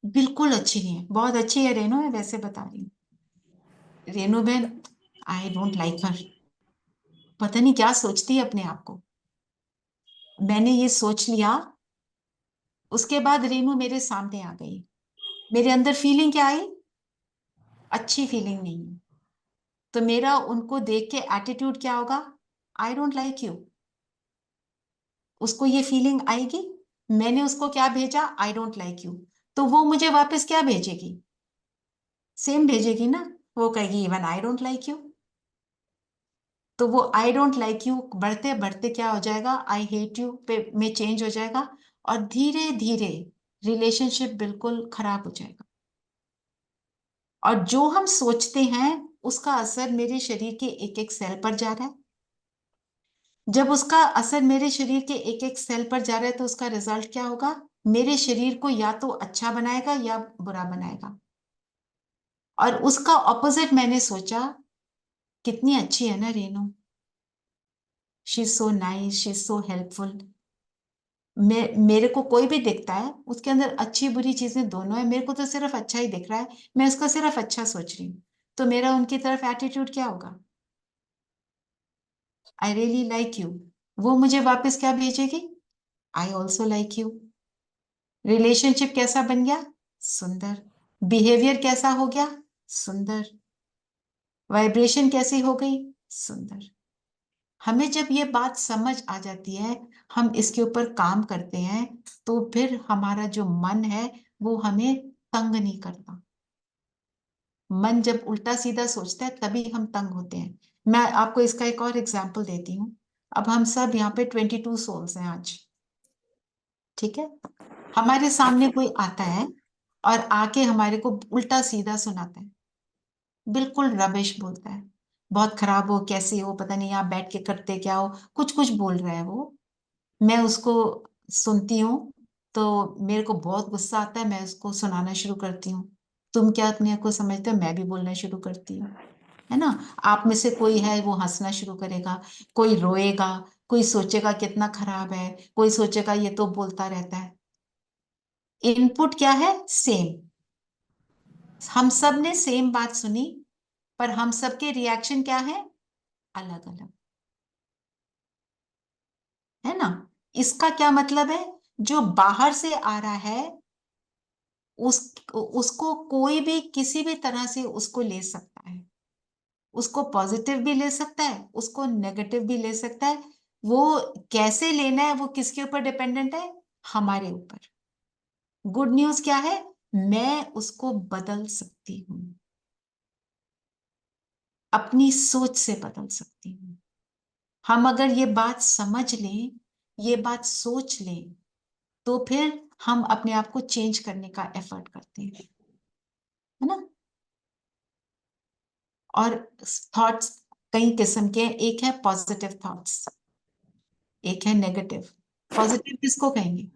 बिल्कुल अच्छी नहीं है, बहुत अच्छी है रेनू, है वैसे बता रही हूँ, रेनू बहन आई डोंट लाइक हर, पता नहीं क्या सोचती है अपने आप को। मैंने ये सोच लिया, उसके बाद रेनू मेरे सामने आ गई, मेरे अंदर फीलिंग क्या आई, अच्छी फीलिंग नहीं है, तो मेरा उनको देख के एटीट्यूड क्या होगा, आई डोंट लाइक यू। उसको ये फीलिंग आएगी, मैंने उसको क्या भेजा, आई डोंट लाइक यू, तो वो मुझे वापस क्या भेजेगी, सेम भेजेगी ना, वो कहेगी even I don't like you. तो वो आई डोंट लाइक यू बढ़ते बढ़ते क्या हो जाएगा, आई हेट यू पे में चेंज हो जाएगा, और धीरे धीरे रिलेशनशिप बिल्कुल खराब हो जाएगा। और जो हम सोचते हैं उसका असर मेरे शरीर के एक एक सेल पर जा रहा है। जब उसका असर मेरे शरीर के एक एक सेल पर जा रहा है तो उसका रिजल्ट क्या होगा, मेरे शरीर को या तो अच्छा बनाएगा या बुरा बनाएगा। और उसका ऑपोजिट मैंने सोचा, कितनी अच्छी है ना Renu, she is so nice, she is so helpful. मेरे को कोई भी दिखता है उसके अंदर अच्छी बुरी चीजें दोनों है, मेरे को तो सिर्फ अच्छा ही दिख रहा है, मैं उसका सिर्फ अच्छा सोच रही हूँ, तो मेरा उनकी तरफ एटीट्यूड क्या होगा, आई रियली लाइक यू। वो मुझे वापस क्या भेजेगी, I also like you. Relationship कैसा बन गया, सुंदर। बिहेवियर कैसा हो गया, सुंदर। वाइब्रेशन कैसी हो गई, सुंदर। हमें जब ये बात समझ आ जाती है, हम इसके ऊपर काम करते हैं, तो फिर हमारा जो मन है वो हमें तंग नहीं करता। मन जब उल्टा सीधा सोचता है तभी हम तंग होते हैं। मैं आपको इसका एक और एग्जांपल देती हूँ। अब हम सब यहाँ पे 22 सोल्स हैं आज, ठीक है, हमारे सामने कोई आता है और आके हमारे को उल्टा सीधा सुनाता है, बिल्कुल रबिश बोलता है, बहुत खराब हो, कैसे हो, पता नहीं आप बैठ के करते क्या हो, कुछ कुछ बोल रहा है वो। मैं उसको सुनती हूँ तो मेरे को बहुत गुस्सा आता है, मैं उसको सुनाना शुरू करती हूँ, तुम क्या अपने को समझते हो, मैं भी बोलना शुरू करती हूँ, है ना। आप में से कोई है वो हंसना शुरू करेगा, कोई रोएगा, कोई सोचेगा कितना खराब है, कोई सोचेगा ये तो बोलता रहता है। इनपुट क्या है, सेम, हम सब ने सेम बात सुनी, पर हम सबके रिएक्शन क्या है, अलग अलग। है ना। इसका क्या मतलब है, जो बाहर से आ रहा है उसको कोई भी किसी भी तरह से उसको ले सकता है, उसको पॉजिटिव भी ले सकता है, उसको नेगेटिव भी ले सकता है। वो कैसे लेना है वो किसके ऊपर डिपेंडेंट है, हमारे ऊपर। गुड न्यूज क्या है, मैं उसको बदल सकती हूँ, अपनी सोच से बदल सकती हूँ। हम अगर ये बात समझ लें, ये बात सोच लें, तो फिर हम अपने आप को चेंज करने का एफर्ट करते हैं, है ना। और थॉट्स कई किस्म के हैं, एक है पॉजिटिव थॉट्स, एक है नेगेटिव। पॉजिटिव किसको कहेंगे?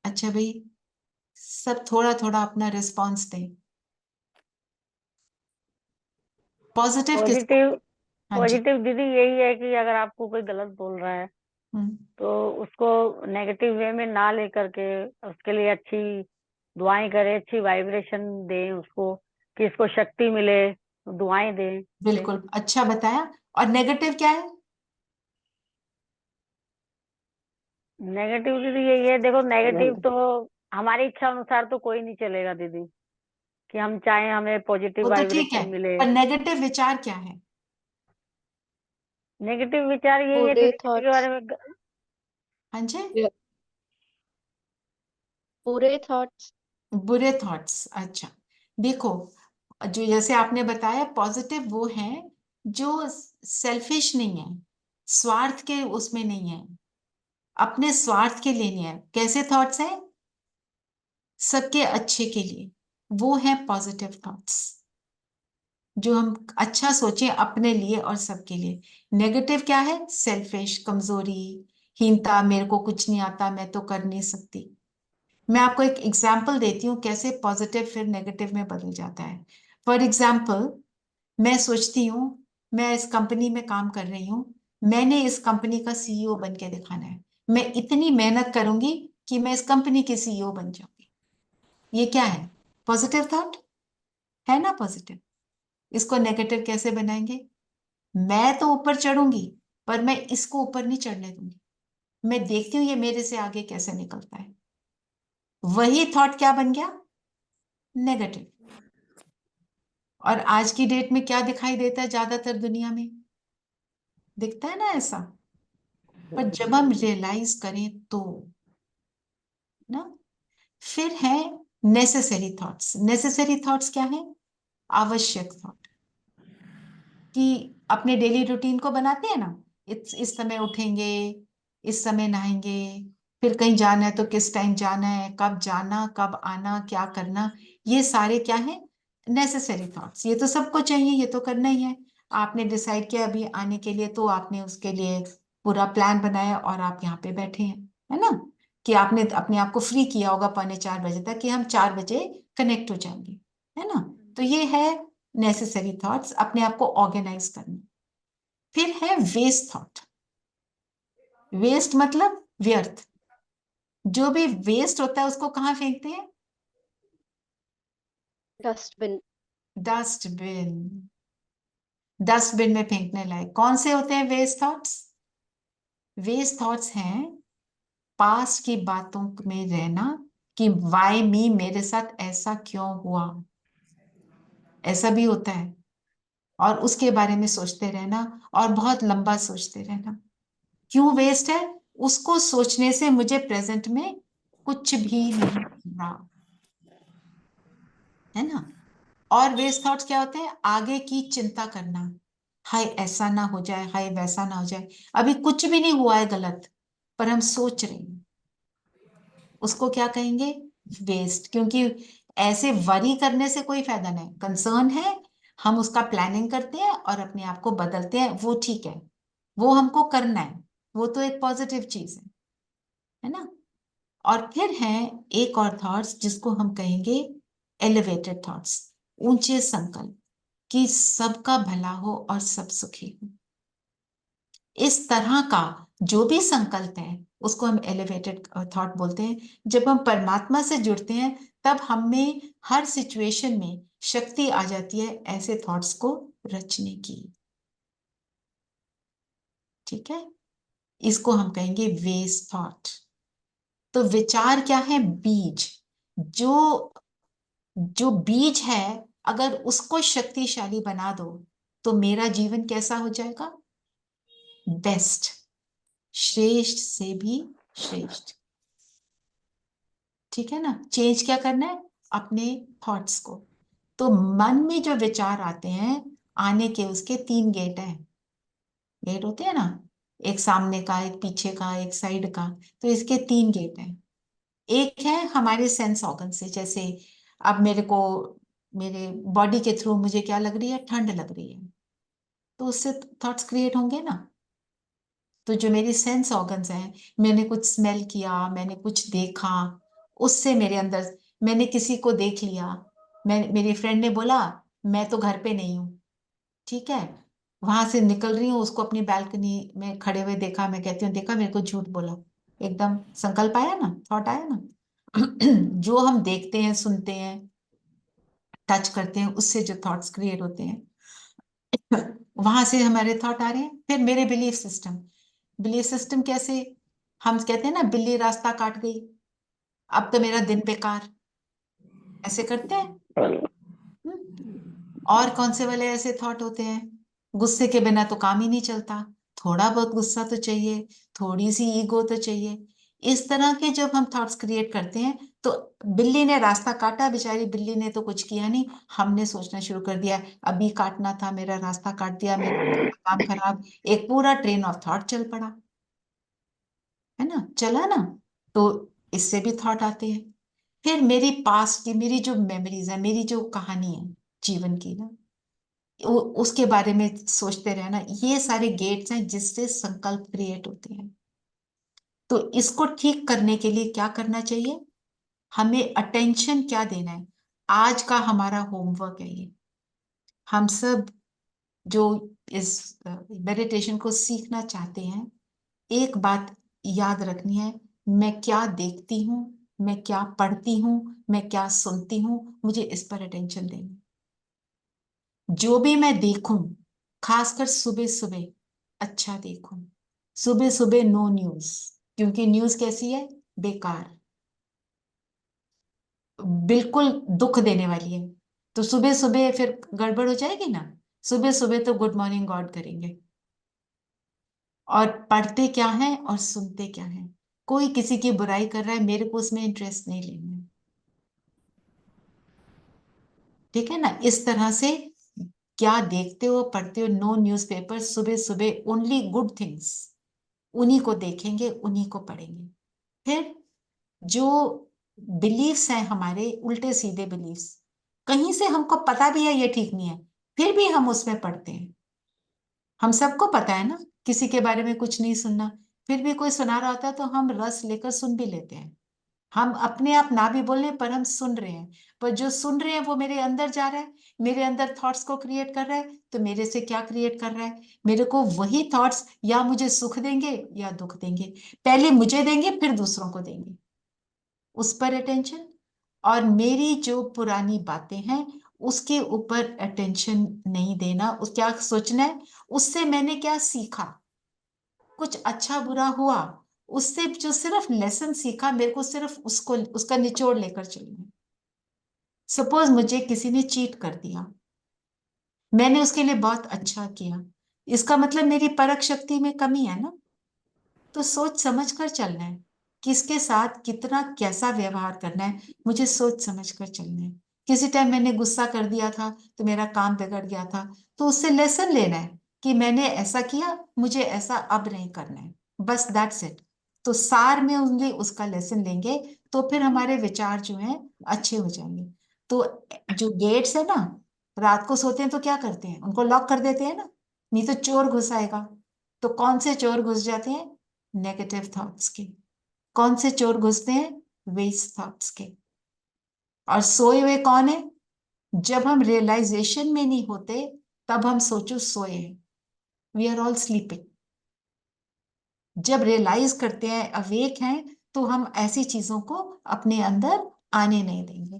अच्छा भाई, सब थोड़ा थोड़ा अपना रिस्पॉन्स दें। पॉजिटिव किसको? पॉजिटिव हाँ जी। पॉजिटिव दीदी यही है कि अगर आपको कोई गलत बोल रहा है हम्म, तो उसको नेगेटिव वे में ना लेकर के उसके लिए अच्छी दुआएं करें, अच्छी वाइब्रेशन दें उसको, कि इसको शक्ति मिले, दुआएं दें उसे। बिल्कुल अच्छा बताया। और नेगेटिव क्या है? नेगेटिव दीदी यही है, देखो नेगेटिव तो हमारी इच्छा अनुसार तो कोई नहीं चलेगा दीदी, कि हम चाहें हमें पॉजिटिव वो तो ठीक है, वाइब्रेशन मिले। पर नेगेटिव विचार क्या है? नेगेटिव विचार यही है बुरे दीदी किसी के थॉट्स, बारे में हाँ जी। बुरे थॉट्स। बुरे थॉट्स, अच्छा। देखो, जो जैसे आपने बताया पॉजिटिव वो है जो सेल्फिश नहीं है, स्वार्थ के उसमें नहीं है, अपने स्वार्थ के लिए नहीं है। कैसे थॉट्स है? सबके अच्छे के लिए, वो है पॉजिटिव थॉट्स। जो हम अच्छा सोचें अपने लिए और सबके लिए। नेगेटिव क्या है? सेल्फिश, कमजोरी, हीनता, मेरे को कुछ नहीं आता, मैं तो कर नहीं सकती। मैं आपको एक एग्जाम्पल देती हूँ कैसे पॉजिटिव फिर नेगेटिव में बदल जाता है। फॉर एग्जाम्पल, मैं सोचती हूँ मैं इस कंपनी में काम कर रही हूँ, मैंने इस कंपनी का सीईओ बन के दिखाना है, मैं इतनी मेहनत करूंगी कि मैं इस कंपनी की सीईओ बन जाऊंगी। ये क्या है? पॉजिटिव थॉट है ना, पॉजिटिव। इसको नेगेटिव कैसे बनाएंगे? मैं तो ऊपर चढ़ूंगी, पर मैं इसको ऊपर नहीं चढ़ने दूंगी, मैं देखती हूँ ये मेरे से आगे कैसे निकलता है। वही थॉट क्या बन गया? नेगेटिव। और आज की डेट में क्या दिखाई देता है ज्यादातर दुनिया में? दिखता है ना ऐसा। पर जब हम रियलाइज करें तो, ना, फिर है नेसेसरी थॉट्स। नेसेसरी थॉट्स क्या है? आवश्यक थॉट। कि अपने डेली रूटीन को बनाते हैं ना, इस समय उठेंगे, इस समय नहाएंगे, फिर कहीं जाना है तो किस टाइम जाना है, कब जाना, कब आना, क्या करना, ये सारे क्या है? Necessary thoughts. ये तो सबको चाहिए, ये तो करना ही है। आपने डिसाइड किया अभी आने के लिए, तो आपने उसके लिए पूरा प्लान बनाया और आप यहाँ पे बैठे हैं, है ना। कि आपने अपने आप को फ्री किया होगा 3:45 बजे तक कि हम 4 बजे कनेक्ट हो जाएंगे, है ना। तो ये है नेसेसरी थॉट्स, अपने आप को ऑर्गेनाइज करना। फिर है वेस्ट थॉट। वेस्ट मतलब व्यर्थ। जो भी वेस्ट होता है उसको कहाँ फेंकते हैं? डस्टबिन। डस्टबिन। डस्टबिन में फेंकने लायक कौन से होते हैं वेस्ट थॉट्स? वेस्ट थॉट्स हैं पास्ट की बातों में रहना, कि वाई मी, मेरे साथ ऐसा क्यों हुआ, ऐसा भी होता है। और उसके बारे में सोचते रहना, और बहुत लंबा सोचते रहना। क्यों वेस्ट है? उसको सोचने से मुझे प्रेजेंट में कुछ भी नहीं मिल रहा, है ना। और वेस्ट थॉट्स क्या होते हैं? आगे की चिंता करना, हाय ऐसा ना हो जाए, हाय वैसा ना हो जाए। अभी कुछ भी नहीं हुआ है गलत, पर हम सोच रहे हैं, उसको क्या कहेंगे? वेस्ट। क्योंकि ऐसे वरी करने से कोई फायदा नहीं। कंसर्न है, हम उसका प्लानिंग करते हैं और अपने आप को बदलते हैं, वो ठीक है, वो हमको करना है, वो तो एक पॉजिटिव चीज है ना। और फिर है एक और थॉट्स जिसको हम कहेंगे एलिवेटेड थॉट्स, ऊंचे संकल्प, कि सबका भला हो और सब सुखी हो। इस तरह का जो भी संकल्प है उसको हम एलिवेटेड थॉट बोलते हैं। जब हम परमात्मा से जुड़ते हैं तब हमें हर सिचुएशन में शक्ति आ जाती है ऐसे थॉट्स को रचने की। ठीक है, इसको हम कहेंगे वेस्ट थॉट। तो विचार क्या है? बीज। जो जो बीज है, अगर उसको शक्तिशाली बना दो तो मेरा जीवन कैसा हो जाएगा? बेस्ट, श्रेष्ठ से भी श्रेष्ठ। ठीक है ना? चेंज क्या करना है? अपने थॉट्स को। तो मन में जो विचार आते हैं, आने के उसके 3 गेट हैं। गेट होते हैं ना, एक सामने का, एक पीछे का, एक साइड का। तो इसके 3 गेट हैं। एक है हमारे सेंस ऑर्गन से, जैसे अब मेरे को मेरे बॉडी के थ्रू मुझे क्या लग रही है? ठंड लग रही है, तो उससे थॉट्स क्रिएट होंगे ना। तो जो मेरी सेंस ऑर्गन्स हैं, मैंने कुछ स्मेल किया, मैंने कुछ देखा, उससे मेरे अंदर, मैंने किसी को देख लिया, मेरी फ्रेंड ने बोला मैं तो घर पे नहीं हूँ, ठीक है, वहां से निकल रही हूँ, उसको अपनी बैल्कनी में खड़े हुए देखा, मैं कहती हूँ देखा मेरे को झूठ बोला। एकदम संकल्प आया ना, थॉट आया ना। जो हम देखते हैं, सुनते हैं, टच करते हैं, उससे जो थॉट्स क्रिएट होते हैं, वहां से हमारे थॉट आ रहे हैं। फिर मेरे बिलीफ सिस्टम। बिलीफ सिस्टम कैसे? हम कहते हैं ना, बिल्ली रास्ता काट गई, अब तो मेरा दिन बेकार, ऐसे करते हैं। और कौन से वाले ऐसे थॉट होते हैं? गुस्से के बिना तो काम ही नहीं चलता, थोड़ा बहुत गुस्सा तो चाहिए, थोड़ी सी ईगो तो चाहिए। इस तरह के जब हम थॉट्स क्रिएट करते हैं, तो बिल्ली ने रास्ता काटा, बेचारी बिल्ली ने तो कुछ किया नहीं, हमने सोचना शुरू कर दिया अभी काटना था, मेरा रास्ता काट दिया, मेरा काम खराब। एक पूरा ट्रेन ऑफ थॉट चल पड़ा, है ना, चला ना। तो इससे भी थॉट आते हैं। फिर मेरी पास्ट की, मेरी जो मेमोरीज है, मेरी जो कहानी है जीवन की ना, उसके बारे में सोचते रहना। ये सारे गेट्स हैं जिससे संकल्प क्रिएट होते हैं। तो इसको ठीक करने के लिए क्या करना चाहिए? हमें अटेंशन क्या देना है? आज का हमारा होमवर्क है ये। हम सब जो इस मेडिटेशन को सीखना चाहते हैं, एक बात याद रखनी है, मैं क्या देखती हूँ, मैं क्या पढ़ती हूँ, मैं क्या सुनती हूँ, मुझे इस पर अटेंशन देनी है। जो भी मैं देखूं, खासकर सुबह सुबह, अच्छा देखूं। सुबह सुबह नो न्यूज, क्योंकि न्यूज कैसी है? बेकार, बिल्कुल दुख देने वाली है। तो सुबह सुबह फिर गड़बड़ हो जाएगी ना। सुबह सुबह तो गुड मॉर्निंग गॉड करेंगे, और पढ़ते क्या है और सुनते क्या है। कोई किसी की बुराई कर रहा है, मेरे को उसमें इंटरेस्ट नहीं लेना है। ठीक है ना? इस तरह से क्या देखते हो, पढ़ते हो, नो न्यूज़पेपर, सुबह सुबह ओनली गुड थिंग्स, उन्हीं को देखेंगे, उन्हीं को पढ़ेंगे। फिर जो बिलीफ्स हैं हमारे, उल्टे सीधे बिलीफ्स, कहीं से हमको पता भी है ये ठीक नहीं है, फिर भी हम उसमें पढ़ते हैं। हम सबको पता है ना, किसी के बारे में कुछ नहीं सुनना, फिर भी कोई सुना रहा होता है तो हम रस लेकर सुन भी लेते हैं। हम अपने आप ना भी बोले पर हम सुन रहे हैं, पर जो सुन रहे हैं वो मेरे अंदर जा रहा है, मेरे अंदर थॉट्स को क्रिएट कर रहा है। तो मेरे से क्या क्रिएट कर रहा है? मेरे को वही थॉट्स या मुझे सुख देंगे या दुख देंगे, पहले मुझे देंगे फिर दूसरों को देंगे, उस पर अटेंशन। और मेरी जो पुरानी बातें हैं उसके ऊपर अटेंशन नहीं देना। उस क्या सोचना है, उससे मैंने क्या सीखा, कुछ अच्छा बुरा हुआ, उससे जो सिर्फ लेसन सीखा, मेरे को सिर्फ उसको, उसका निचोड़ लेकर चलना है। सपोज मुझे किसी ने चीट कर दिया, मैंने उसके लिए बहुत अच्छा किया, इसका मतलब मेरी परख शक्ति में कमी है ना। तो सोच समझ कर चलना है, किसके साथ कितना कैसा व्यवहार करना है, मुझे सोच समझ कर चलना है। किसी टाइम मैंने गुस्सा कर दिया था तो मेरा काम बिगड़ गया था, तो उससे लेसन लेना है कि मैंने ऐसा किया, मुझे ऐसा अब नहीं करना है, बस दैट्स इट। तो सार में ओनली उसका लेसन लेंगे, तो फिर हमारे विचार जो हैं अच्छे हो जाएंगे। तो जो गेट्स है ना, रात को सोते हैं तो क्या करते हैं? उनको लॉक कर देते हैं ना, नहीं तो चोर घुस आएगा। तो कौन से चोर घुस जाते हैं? नेगेटिव थॉट्स के। कौन से चोर घुसते हैं? वेस्ट थॉट्स के। और सोए हुए कौन है? जब हम रियलाइजेशन में नहीं होते तब हम सोचो सोए हैं, वी आर ऑल स्लीपिंग। जब रियलाइज करते हैं, अवेक हैं, तो हम ऐसी चीजों को अपने अंदर आने नहीं देंगे।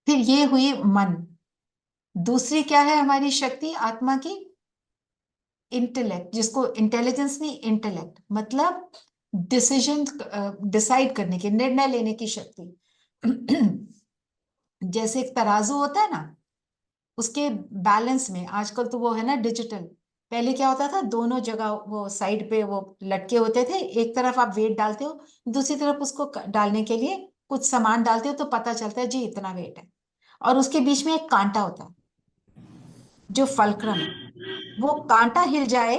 फिर ये हुई मन। दूसरी क्या है हमारी शक्ति आत्मा की? इंटेलेक्ट, जिसको इंटेलिजेंस नहीं, इंटेलेक्ट मतलब डिसीजन डिसाइड करने की, निर्णय लेने की शक्ति। जैसे एक तराजू होता है ना, उसके बैलेंस में, आजकल तो वो है ना डिजिटल, पहले क्या होता था, दोनों जगह वो साइड पे वो लटके होते थे, एक तरफ आप वेट डालते हो, दूसरी तरफ उसको डालने के लिए कुछ सामान डालते हो तो पता चलता है जी इतना वेट है, और उसके बीच में एक कांटा होता है जो फलक्रम है, वो कांटा हिल जाए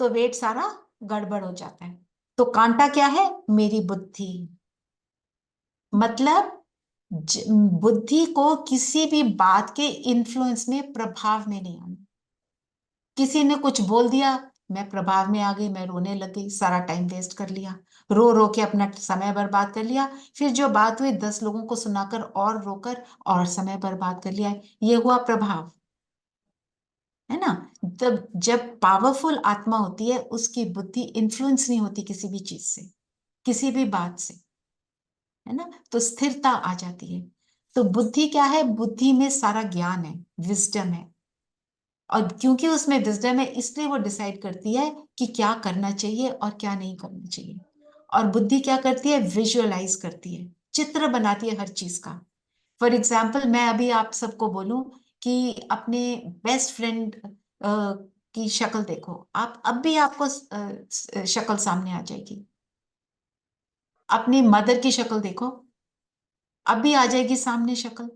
तो वेट सारा गड़बड़ हो जाता है। तो कांटा क्या है, मेरी बुद्धि। मतलब बुद्धि को किसी भी बात के इन्फ्लुएंस में, प्रभाव में नहीं आना। किसी ने कुछ बोल दिया, मैं प्रभाव में आ गई, मैं रोने लग गई, सारा टाइम वेस्ट कर लिया, रो रो के अपना समय बर्बाद कर लिया, फिर जो बात हुई 10 लोगों को सुनाकर और रोकर और समय बर्बाद कर लिया, ये हुआ प्रभाव, है ना। तब जब पावरफुल आत्मा होती है, उसकी बुद्धि इन्फ्लुएंस नहीं होती किसी भी चीज से, किसी भी बात से, है ना, तो स्थिरता आ जाती है। तो बुद्धि क्या है, बुद्धि में सारा ज्ञान है, विजडम है, और क्योंकि उसमें विजडम है इसलिए वो डिसाइड करती है कि क्या करना चाहिए और क्या नहीं करना चाहिए। और बुद्धि क्या करती है, विजुअलाइज करती है, चित्र बनाती है हर चीज का। फॉर एग्जाम्पल, मैं अभी आप सबको बोलूं कि अपने बेस्ट फ्रेंड की शक्ल देखो, आप अब भी आपको शक्ल सामने आ जाएगी। अपनी मदर की शक्ल देखो, अब भी आ जाएगी सामने शक्ल,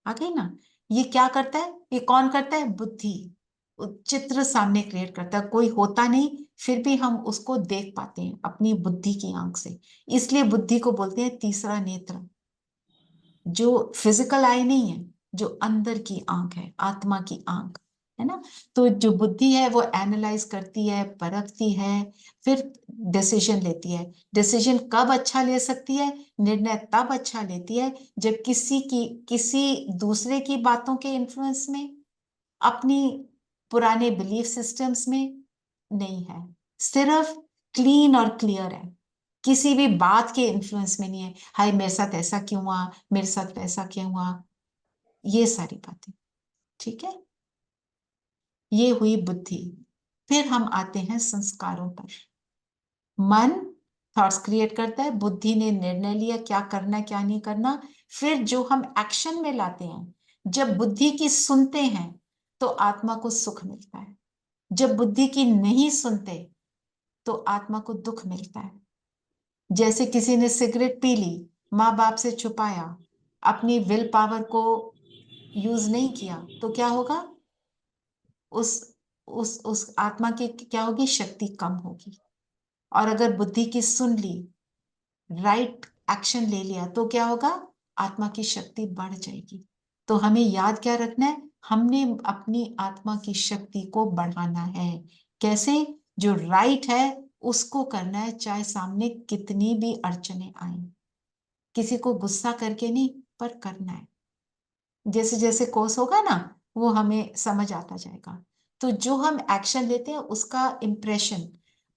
आ गई ना। ये क्या करता है, ये कौन करता है, बुद्धि। वो चित्र सामने क्रिएट करता है, कोई होता नहीं, फिर भी हम उसको देख पाते हैं अपनी बुद्धि की आंख से। इसलिए बुद्धि को बोलते हैं तीसरा नेत्र, जो फिजिकल आई नहीं है, जो अंदर की आंख है, आत्मा की आंख, है ना। तो जो बुद्धि है वो एनालाइज करती है, परखती है, फिर डिसीजन लेती है। डिसीजन कब अच्छा ले सकती है, निर्णय तब अच्छा लेती है जब किसी दूसरे की बातों के इन्फ्लुएंस में, अपनी पुराने बिलीफ सिस्टम्स में नहीं है, सिर्फ क्लीन और क्लियर है, किसी भी बात के इन्फ्लुएंस में नहीं है, हाय मेरे साथ ऐसा क्यों हुआ, मेरे साथ वैसा क्यों हुआ, ये सारी बातें। ठीक है, ये हुई बुद्धि। फिर हम आते हैं संस्कारों पर। मन थॉट्स क्रिएट करता है, बुद्धि ने निर्णय लिया क्या करना क्या नहीं करना, फिर जो हम एक्शन में लाते हैं, जब बुद्धि की सुनते हैं तो आत्मा को सुख मिलता है, जब बुद्धि की नहीं सुनते तो आत्मा को दुख मिलता है। जैसे किसी ने सिगरेट पी ली, माँ बाप से छुपाया, अपनी विल पावर को यूज नहीं किया, तो क्या होगा, उस उस आत्मा की क्या होगी, शक्ति कम होगी। और अगर बुद्धि की सुन ली, राइट एक्शन ले लिया, तो क्या होगा, आत्मा की शक्ति बढ़ जाएगी। तो हमें याद क्या रखना है, हमने अपनी आत्मा की शक्ति को बढ़ाना है। कैसे, जो राइट है उसको करना है, चाहे सामने कितनी भी अड़चने आए, किसी को गुस्सा करके नहीं, पर करना है। जैसे जैसे कोर्स होगा ना, वो हमें समझ आता जाएगा। तो जो हम एक्शन लेते हैं उसका इम्प्रेशन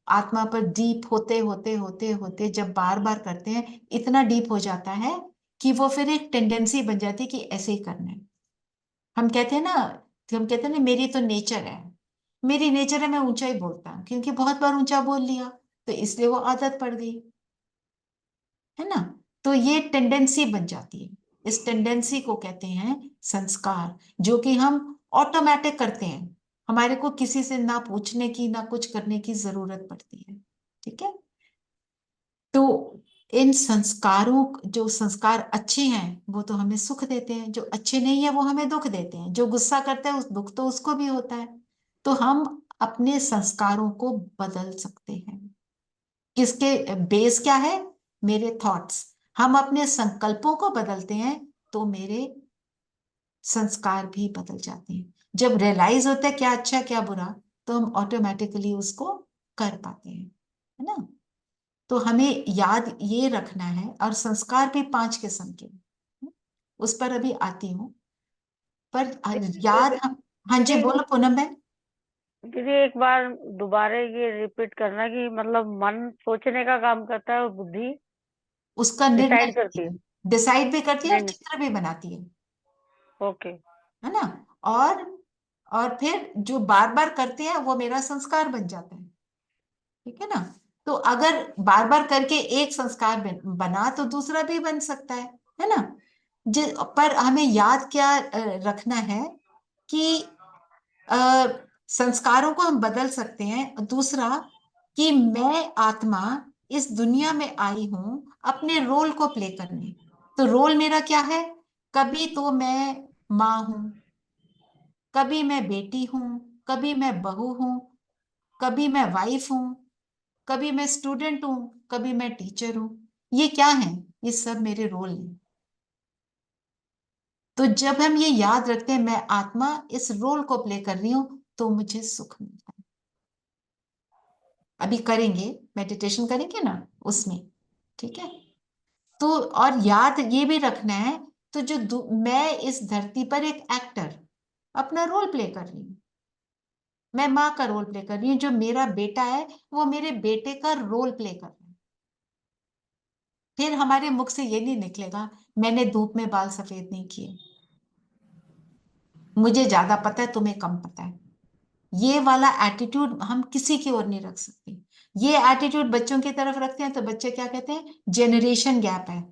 आत्मा पर डीप होते होते होते होते, जब बार बार करते हैं, इतना डीप हो जाता है कि वो फिर एक टेंडेंसी बन जाती है कि ऐसे ही करना है। हम कहते हैं ना, मेरी तो नेचर है, मेरी नेचर है, मैं ऊंचा ही बोलता हूँ, क्योंकि बहुत बार ऊंचा बोल लिया तो इसलिए वो आदत पड़ गई, है ना। तो ये टेंडेंसी बन जाती है, इस टेंडेंसी को कहते हैं संस्कार, जो कि हम ऑटोमेटिक करते हैं, हमारे को किसी से ना पूछने की ना कुछ करने की जरूरत पड़ती है। ठीक है, तो इन संस्कारों, जो संस्कार अच्छे हैं वो तो हमें सुख देते हैं, जो अच्छे नहीं है वो हमें दुख देते हैं, जो गुस्सा करता है उस दुख तो उसको भी होता है। तो हम अपने संस्कारों को बदल सकते हैं। किसके बेस क्या है, मेरे थॉट्स। हम अपने संकल्पों को बदलते हैं तो मेरे संस्कार भी बदल जाते हैं। जब रियलाइज होता है क्या अच्छा क्या बुरा, तो हम ऑटोमेटिकली उसको कर पाते हैं, है ना। तो हमें याद ये रखना है, और संस्कार भी 5 किस्म के हैं। उस पर अभी आती हूँ, पर याद हाँ जी, बोलो पूनम बहन। दीदी एक बार दोबारा ये रिपीट करना कि मतलब मन सोचने का काम करता है और बुद्धि उसका निर्णय डिसाइड करती लेती है। है, डिसाइड भी करती है और नहीं, चित्र भी बनाती ओके। है ना। और और फिर जो बार बार करते हैं वो मेरा संस्कार बन जाता है, ठीक है ना। तो अगर बार बार करके एक संस्कार बना तो दूसरा भी बन सकता है ना। पर हमें याद क्या रखना है कि अ, संस्कारों को हम बदल सकते हैं। दूसरा कि मैं आत्मा इस दुनिया में आई हूं अपने रोल को प्ले करने। तो रोल मेरा क्या है? कभी तो मैं माँ हूं, कभी मैं बेटी हूं, कभी मैं बहू हूं, कभी मैं वाइफ हूं, कभी मैं स्टूडेंट हूं, कभी मैं टीचर हूं। ये क्या है? ये सब मेरे रोल हैं। तो जब हम ये याद रखते हैं मैं आत्मा इस रोल को प्ले कर रही हूं, तो मुझे सुख मिलता है। अभी करेंगे, मेडिटेशन करेंगे ना उसमें, ठीक है। तो और याद ये भी रखना है, तो मैं इस धरती पर एक एक्टर अपना रोल प्ले कर रही हूँ। मैं माँ का रोल प्ले कर रही हूँ, जो मेरा बेटा है वो मेरे बेटे का रोल प्ले कर रहा है। फिर हमारे मुख से ये नहीं निकलेगा मैंने धूप में बाल सफेद नहीं किए, मुझे ज्यादा पता है तुम्हें कम पता है। ये वाला एटीट्यूड हम किसी की ओर नहीं रख सकते। ये एटीट्यूड बच्चों की तरफ रखते हैं तो बच्चे क्या कहते हैं? जेनरेशन गैप है,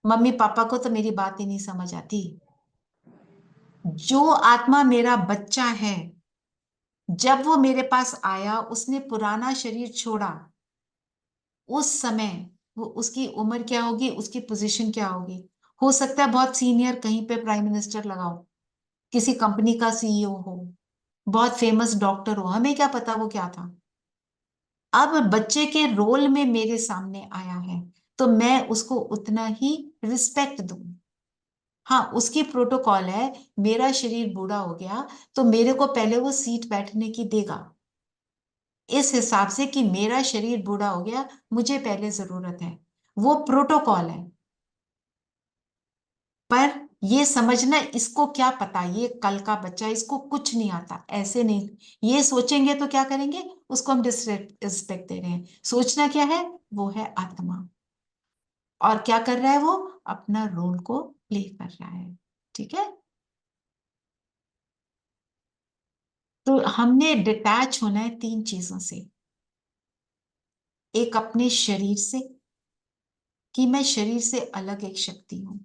मम्मी पापा को तो मेरी बात ही नहीं समझ आती। जो आत्मा मेरा बच्चा है, जब वो मेरे पास आया, उसने पुराना शरीर छोड़ा, उस समय वो उसकी उम्र क्या होगी, उसकी पोजीशन क्या होगी? हो सकता है बहुत सीनियर, कहीं पे प्राइम मिनिस्टर लगाओ, किसी कंपनी का सीईओ हो, बहुत फेमस डॉक्टर हो, हमें क्या पता वो क्या था। अब बच्चे के रोल में मेरे सामने आया है, तो मैं उसको उतना ही रिस्पेक्ट दूं। हाँ, उसकी प्रोटोकॉल है, मेरा शरीर बूढ़ा हो गया तो मेरे को पहले वो सीट बैठने की देगा, इस हिसाब से कि मेरा शरीर बूढ़ा हो गया, मुझे पहले जरूरत है। वो प्रोटोकॉल है। पर ये समझना, इसको क्या पता, ये कल का बच्चा, इसको कुछ नहीं आता, ऐसे नहीं। ये सोचेंगे तो क्या करेंगे? उसको हम डिसरिस्पेक्ट दे रहे हैं। सोचना क्या है? वो है आत्मा। और क्या कर रहा है वो? अपना रोल को प्ले कर रहा है, ठीक है। तो हमने डिटैच होना है तीन चीजों से। एक अपने शरीर से, कि मैं शरीर से अलग एक शक्ति हूं।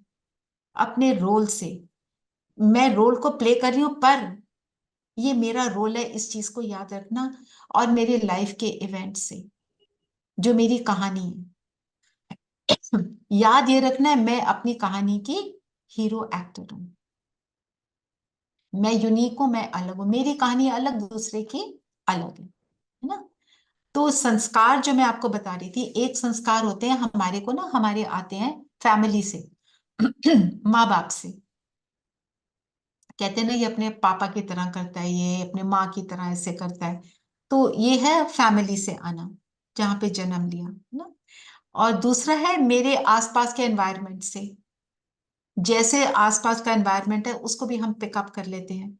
अपने रोल से, मैं रोल को प्ले कर रही हूं, पर ये मेरा रोल है, इस चीज को याद रखना। और मेरे लाइफ के इवेंट से, जो मेरी कहानी है, याद ये रखना है मैं अपनी कहानी की हीरो एक्टर हूं। मैं यूनिक हूं, मैं अलग हूं, मेरी कहानी अलग, दूसरे की अलग है ना। तो संस्कार जो मैं आपको बता रही थी, एक संस्कार होते हैं हमारे को ना, हमारे आते हैं फैमिली से, माँ बाप से। कहते हैं ना, ये अपने पापा की तरह करता है, ये अपने माँ की तरह ऐसे करता है। तो ये है फैमिली से आना, जहाँ पे जन्म लिया ना। और दूसरा है मेरे आसपास के एनवायरनमेंट से, जैसे आसपास का एनवायरनमेंट है उसको भी हम पिकअप कर लेते हैं।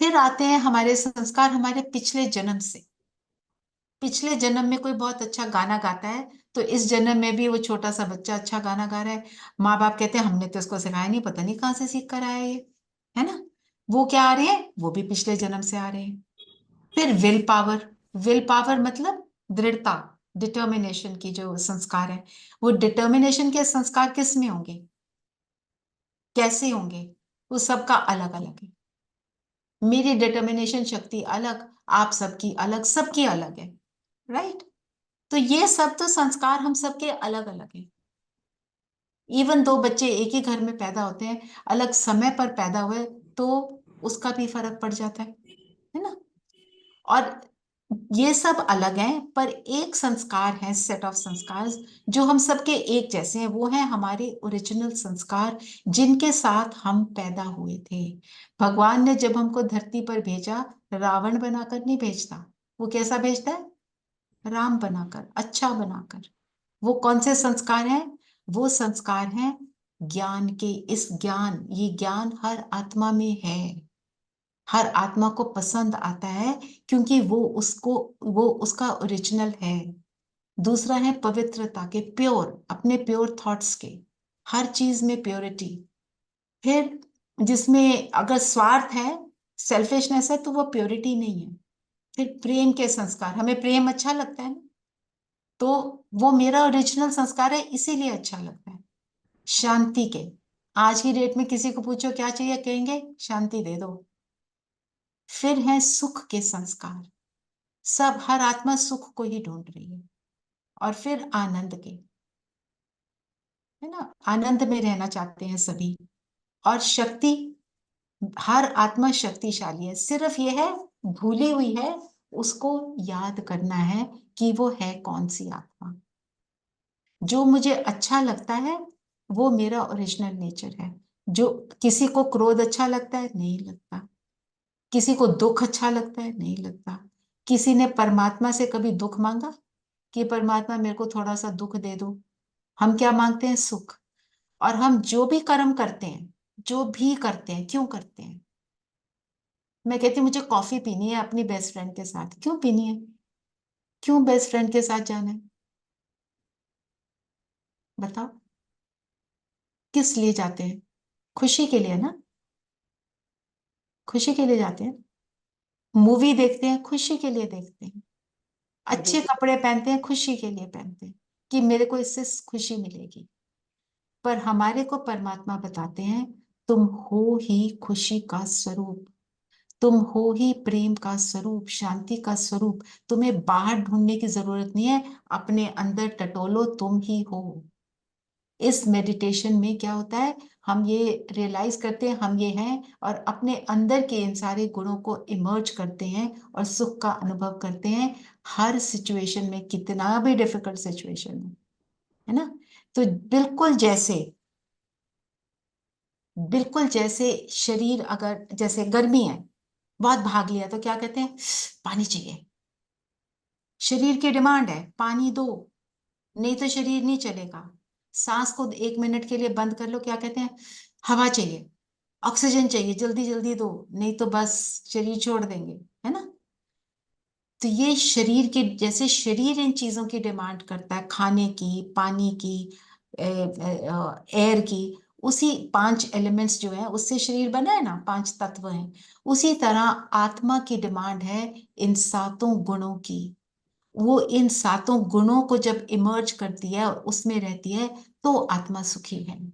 फिर आते हैं हमारे संस्कार हमारे पिछले जन्म से। पिछले जन्म में कोई बहुत अच्छा गाना गाता है, तो इस जन्म में भी वो छोटा सा बच्चा अच्छा गाना गा रहा है। माँ बाप कहते हैं हमने तो इसको सिखाया नहीं, पता नहीं कहाँ से सीख कर आया ये, है ना। वो क्या आ रहे हैं? वो भी पिछले जन्म से आ रहे हैं। फिर विल पावर। विल पावर मतलब दृढ़ता, डिटर्मिनेशन की जो संस्कार है, वो डिटर्मिनेशन के संस्कार किस में होंगे, कैसे होंगे? वो सबका अलग अलग है। मेरी डिटर्मिनेशन शक्ति अलग, आप सबकी अलग, सबकी अलग है, राइट। तो ये सब तो संस्कार हम सबके अलग अलग हैं। इवन दो बच्चे एक ही घर में पैदा होते हैं, अलग समय पर पैदा हुए, तो उसका भी फर्क पड़ जाता है ना। और ये सब अलग हैं, पर एक संस्कार है, सेट ऑफ संस्कार जो हम सबके एक जैसे हैं, वो है हमारे ओरिजिनल संस्कार, जिनके साथ हम पैदा हुए थे। भगवान ने जब हमको धरती पर भेजा, रावण बनाकर नहीं भेजता। वो कैसा भेजता है? राम बनाकर, अच्छा बनाकर। वो कौन से संस्कार हैं? वो संस्कार हैं ज्ञान के। इस ज्ञान, ये ज्ञान हर आत्मा में है, हर आत्मा को पसंद आता है, क्योंकि वो उसका ओरिजिनल है। दूसरा है पवित्रता के, प्योर, अपने प्योर थॉट्स के, हर चीज में प्योरिटी। फिर जिसमें अगर स्वार्थ है, सेल्फिशनेस है तो वो प्योरिटी नहीं है। फिर प्रेम के संस्कार, हमें प्रेम अच्छा लगता है ना, तो वो मेरा ओरिजिनल संस्कार है, इसीलिए अच्छा लगता है। शांति के, आज की डेट में किसी को पूछो क्या चाहिए, कहेंगे शांति दे दो। फिर है सुख के संस्कार, सब हर आत्मा सुख को ही ढूंढ रही है। और फिर आनंद के, है ना, आनंद में रहना चाहते हैं सभी। और शक्ति, हर आत्मा शक्तिशाली है, सिर्फ ये है भूली हुई है, उसको याद करना है कि वो है कौन सी आत्मा। जो मुझे अच्छा लगता है वो मेरा ओरिजिनल नेचर है। जो किसी को क्रोध अच्छा लगता है, नहीं लगता। किसी को दुख अच्छा लगता है, नहीं लगता। किसी ने परमात्मा से कभी दुख मांगा कि परमात्मा मेरे को थोड़ा सा दुख दे दो? हम क्या मांगते हैं? सुख। और हम जो भी कर्म करते हैं, जो भी करते हैं, क्यों करते हैं? मैं कहती हूँ मुझे कॉफी पीनी है अपनी बेस्ट फ्रेंड के साथ, क्यों पीनी है? क्यों बेस्ट फ्रेंड के साथ जाना है? बताओ, किस लिए जाते हैं? खुशी के लिए ना, खुशी के लिए जाते हैं। मूवी देखते हैं, खुशी के लिए देखते हैं। अच्छे जी कपड़े पहनते हैं, खुशी के लिए पहनते हैं कि मेरे को इससे खुशी मिलेगी। पर हमारे को परमात्मा बताते हैं, तुम हो ही खुशी का स्वरूप, तुम हो ही प्रेम का स्वरूप, शांति का स्वरूप। तुम्हें बाहर ढूंढने की जरूरत नहीं है, अपने अंदर टटोलो, तुम ही हो। इस मेडिटेशन में क्या होता है, हम ये रियलाइज करते हैं हम ये हैं, और अपने अंदर के इन सारे गुणों को इमर्ज करते हैं और सुख का अनुभव करते हैं, हर सिचुएशन में, कितना भी डिफिकल्ट सिचुएशन है ना। तो बिल्कुल जैसे शरीर, अगर जैसे गर्मी है, बहुत भाग लिया तो क्या कहते हैं? पानी चाहिए। शरीर की डिमांड है पानी दो, नहीं तो शरीर नहीं चलेगा। सांस को 1 मिनट के लिए बंद कर लो, क्या कहते हैं? हवा चाहिए, ऑक्सीजन चाहिए, जल्दी जल्दी दो, नहीं तो बस शरीर छोड़ देंगे, है ना। तो ये शरीर के, जैसे शरीर इन चीजों की डिमांड करता है, खाने की, पानी की, एयर की, उसी 5 एलिमेंट्स जो है उससे शरीर बना है ना, 5 तत्व हैं। उसी तरह आत्मा की डिमांड है इन 7 गुणों की। वो इन 7 गुणों को जब इमर्ज करती है और उसमें रहती है, तो आत्मा सुखी है।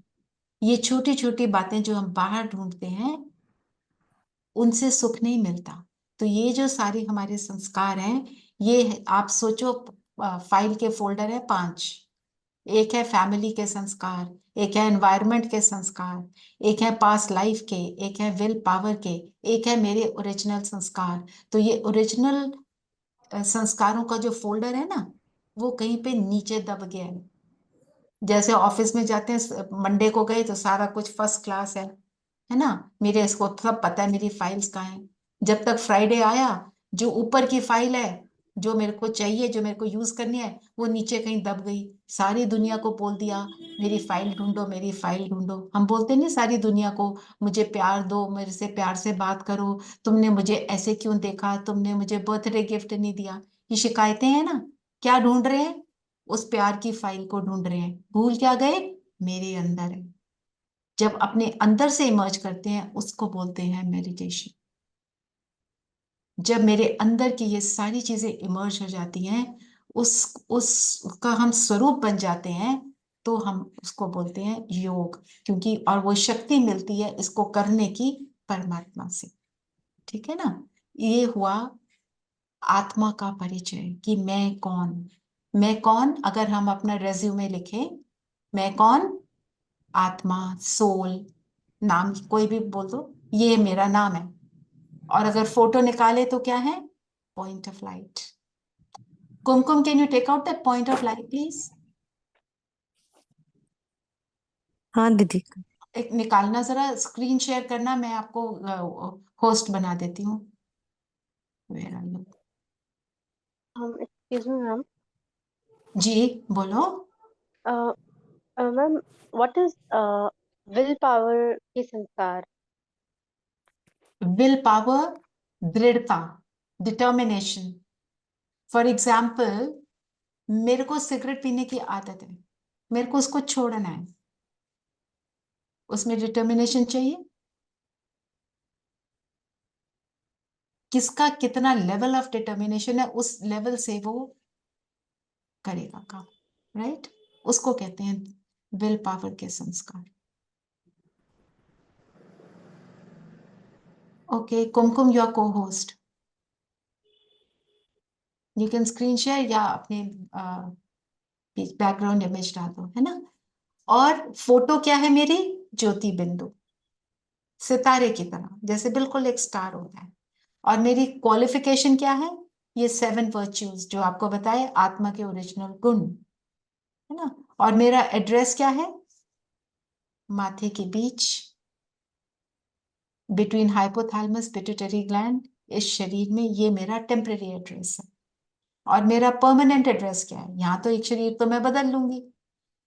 ये छोटी छोटी बातें जो हम बाहर ढूंढते हैं, उनसे सुख नहीं मिलता। तो ये जो सारे हमारे संस्कार हैं, ये आप सोचो, फाइल के फोल्डर है 5। एक है फैमिली के संस्कार, एक है एनवायरनमेंट के संस्कार, एक है पास्ट लाइफ के, एक है विल पावर के, एक है मेरे ओरिजिनल संस्कार। तो ये ओरिजिनल संस्कारों का जो फोल्डर है ना, वो कहीं पे नीचे दब गया है। जैसे ऑफिस में जाते हैं, मंडे को गए तो सारा कुछ फर्स्ट क्लास है ना, मेरे इसको सब पता है मेरी फाइल्स कहाँ है। जब तक फ्राइडे आया, जो ऊपर की फाइल है, जो मेरे को चाहिए, जो मेरे को यूज करनी है, वो नीचे कहीं दब गई। सारी दुनिया को बोल दिया मेरी फाइल ढूंढो, मेरी फाइल ढूंढो। हम बोलते नहीं सारी दुनिया को, मुझे प्यार दो, मेरे से प्यार से बात करो, तुमने मुझे ऐसे क्यों देखा, तुमने मुझे बर्थडे गिफ्ट नहीं दिया। ये शिकायतें हैं ना। क्या ढूंढ रहे हैं? उस प्यार की फाइल को ढूंढ रहे हैं। भूल क्या गए? मेरे अंदर है। जब अपने अंदर से इमर्ज करते हैं, उसको बोलते हैं मेडिटेशन। जब मेरे अंदर की ये सारी चीजें इमर्ज हो जाती हैं, उसका हम स्वरूप बन जाते हैं, तो हम उसको बोलते हैं योग। क्योंकि और वो शक्ति मिलती है इसको करने की परमात्मा से। ठीक है ना। ये हुआ आत्मा का परिचय कि मैं कौन। मैं कौन, अगर हम अपना रेज्यूमे लिखें, मैं कौन? आत्मा, सोल, नाम कोई भी बोल दो, ये मेरा नाम है। और अगर फोटो निकाले तो क्या है? Point of light. Kumkum, can you take out that point of light please? हाँ दीदी। एक निकालना, जरा स्क्रीन शेयर करना, मैं आपको होस्ट बना देती हूँ। Where are you? Excuse me, ma'am. जी बोलो। Uh, ma'am, what is willpower की संस्कार? विल पावर, दृढ़ता, डिटर्मिनेशन। फॉर एग्जाम्पल, मेरे को सिगरेट पीने की आदत है, मेरे को उसको छोड़ना है, उसमें डिटर्मिनेशन चाहिए। किसका कितना लेवल ऑफ डिटर्मिनेशन है, उस लेवल से वो करेगा काम, राइट? उसको कहते हैं विल पावर के संस्कार। ओके, कुमकुम योर को host, you can screen share या अपने बैकग्राउंड इमेज डाल दो, है ना? और फोटो क्या है मेरी? ज्योति बिंदु, सितारे की तरह, जैसे बिल्कुल एक स्टार होता है। और मेरी क्वालिफिकेशन क्या है? ये 7 वर्च्यूज जो आपको बताए, आत्मा के ओरिजिनल गुण, है ना? और मेरा एड्रेस क्या है? माथे के बीच, बिटवीन हाइपोथैलेमस पिट्यूटरी ग्लैंड, इस शरीर में, ये मेरा टेम्पररी एड्रेस है। और मेरा परमानेंट एड्रेस क्या है? यहाँ तो एक शरीर तो मैं बदल लूंगी,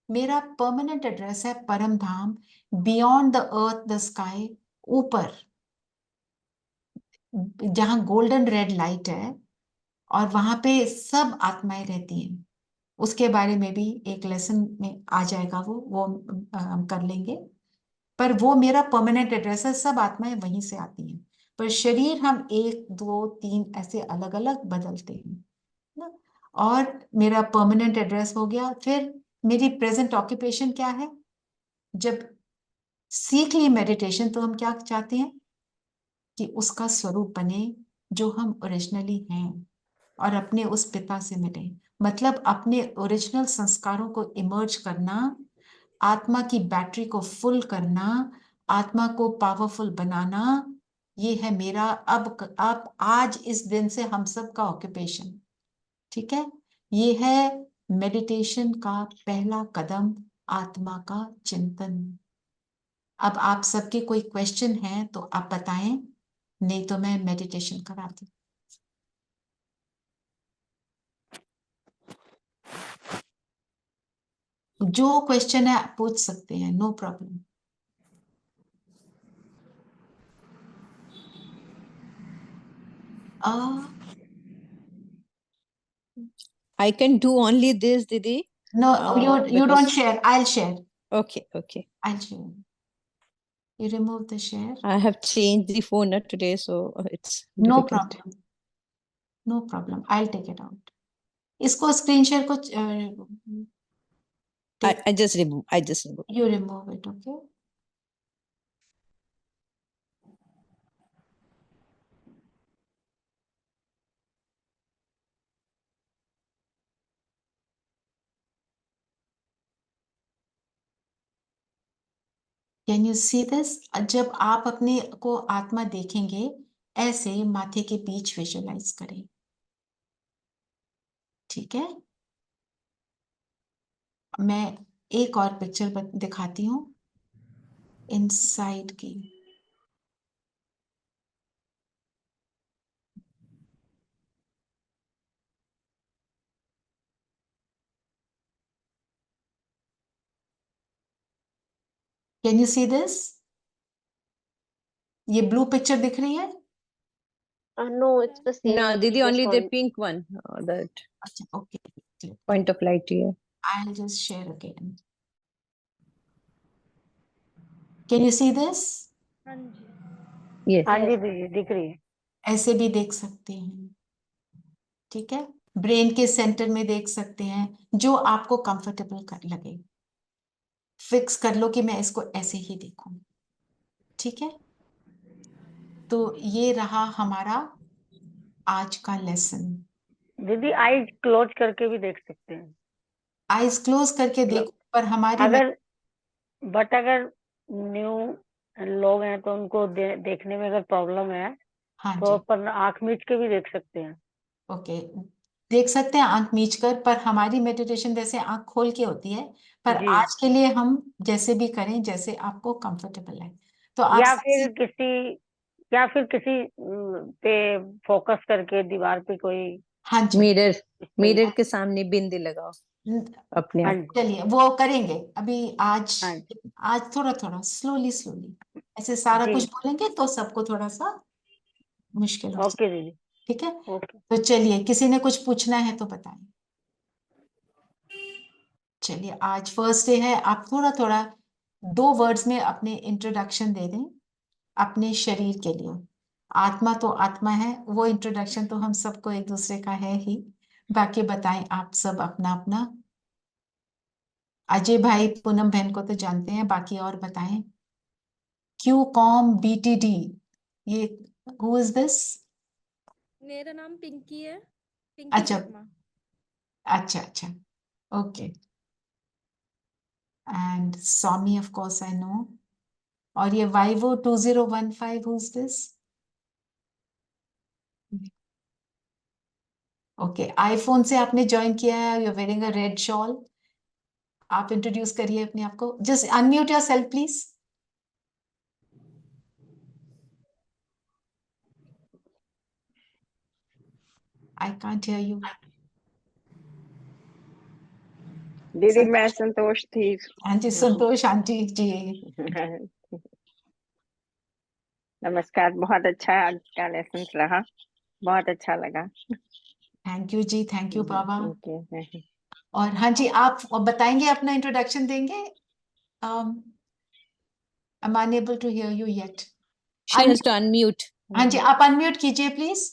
मेरा परमानेंट एड्रेस है परम धाम, beyond the earth the sky, ऊपर, जहां गोल्डन रेड लाइट है, और वहां पे सब आत्माएं रहती हैं। उसके बारे में भी एक लेसन में आ जाएगा, वो हम कर लेंगे। पर वो मेरा परमानेंट एड्रेस है, सब आत्माएं वहीं से आती हैं, पर शरीर हम 1 2 3 ऐसे अलग अलग बदलते हैं ना। और मेरा परमानेंट एड्रेस हो गया। फिर मेरी प्रेजेंट ऑक्यूपेशन क्या है? जब सीख ली मेडिटेशन तो हम क्या चाहते हैं? कि उसका स्वरूप बने जो हम ओरिजिनली हैं, और अपने उस पिता से मिले, मतलब अपने ओरिजिनल संस्कारों को इमर्ज करना, आत्मा की बैटरी को फुल करना, आत्मा को पावरफुल बनाना। ये है मेरा अब आज इस दिन से हम सब का ऑक्यूपेशन, ठीक है? ये है मेडिटेशन का पहला कदम, आत्मा का चिंतन। अब आप सबके कोई क्वेश्चन है तो आप बताएं, नहीं तो मैं मेडिटेशन कराती। जो क्वेश्चन है आप पूछ सकते हैं, no problem. I can do only this, Didi. No, you don't Because share. I'll share. okay. I'll share. You remove the share. I have changed the phone today, so it's No difficult. problem. No problem. I'll take it out. इसको screen share को I just remove. you remove it, okay? Can you see this? जब आप अपने को आत्मा देखेंगे, ऐसे माथे के बीच विजुलाइज करें, ठीक है? मैं एक और पिक्चर दिखाती हूँ इनसाइड की। Can you see this? ये ब्लू पिक्चर दिख रही है? No, it's the same No, as Didi, previous only one. the pink one. That अच्छा, okay. point of light here. I'll just share again. Can you see this? Yes. हाँ जी दीदी दिख रही है। ऐसे भी देख सकते हैं, ठीक है? ब्रेन के सेंटर में देख सकते हैं, जो आपको कंफर्टेबल कर लगे। फिक्स कर लो कि मैं इसको ऐसे ही देखूं, ठीक है? तो ये रहा हमारा आज का लेसन। दीदी आईज क्लोज करके भी देख सकते हैं आईज क्लोज करके देखो, पर हमारी अगर न्यू लोग हैं तो उनको देखने में अगर प्रॉब्लम है हाँ तो जी, अपन आंख मीच के भी देख सकते हैं। ओके, देख सकते हैं आंख मीच कर, पर हमारी मेडिटेशन वैसे आंख खोल के होती है। पर जी, आज के लिए हम जैसे भी करें, जैसे आपको कंफर्टेबल है। तो आप या सबसे फिर किसी पे फोकस करके दीवार पे कोई हाँ जी, मिरर के सामने बिंदी लगाओ अपने हाँ आप। जी, चलिए वो करेंगे अभी। आज हाँ जी, आज थोड़ा थोड़ा स्लोली ऐसे सारा जी, कुछ बोलेंगे तो सबको थोड़ा सा मुश्किल हो जाए, ओके दीदी, ठीक है? ओके। तो चलिए, किसी ने कुछ पूछना है तो बताएं। चलिए, आज फर्स्ट डे है, आप थोड़ा थोड़ा 2 वर्ड्स में अपने इंट्रोडक्शन दे दें अपने शरीर के लिए। आत्मा तो आत्मा है, वो इंट्रोडक्शन तो हम सबको एक दूसरे का है ही। बाकी बताएं आप सब अपना अपना। अजय भाई पूनम बहन को तो जानते हैं, बाकी और बताएं। क्यू कॉम BTD, ये हु इज दिस? मेरा नाम पिंकी है, पिंकी अच्छा शर्मा। अच्छा अच्छा, okay. And Swami of course I know. और ये Vivo 2015, who is this? Okay, iPhone से आपने ज्वाइन किया है, you are wearing a red shawl. आप इंट्रोड्यूस करिए अपने आप को, just unmute yourself please. I can't hear you. दीदी मैं संतोष थी। हाँ जी, संतोष आंटी जी। नमस्कार, बहुत अच्छा आज का लेसन रहा, बहुत अच्छा लगा। थैंक यू जी, थैंक यू बाबा। ओके। और हाँ जी, आप बताएंगे, अपना इंट्रोडक्शन देंगे? I'm unable to hear you yet. She has to unmute. हाँ जी, आप अनम्यूट कीजिए प्लीज।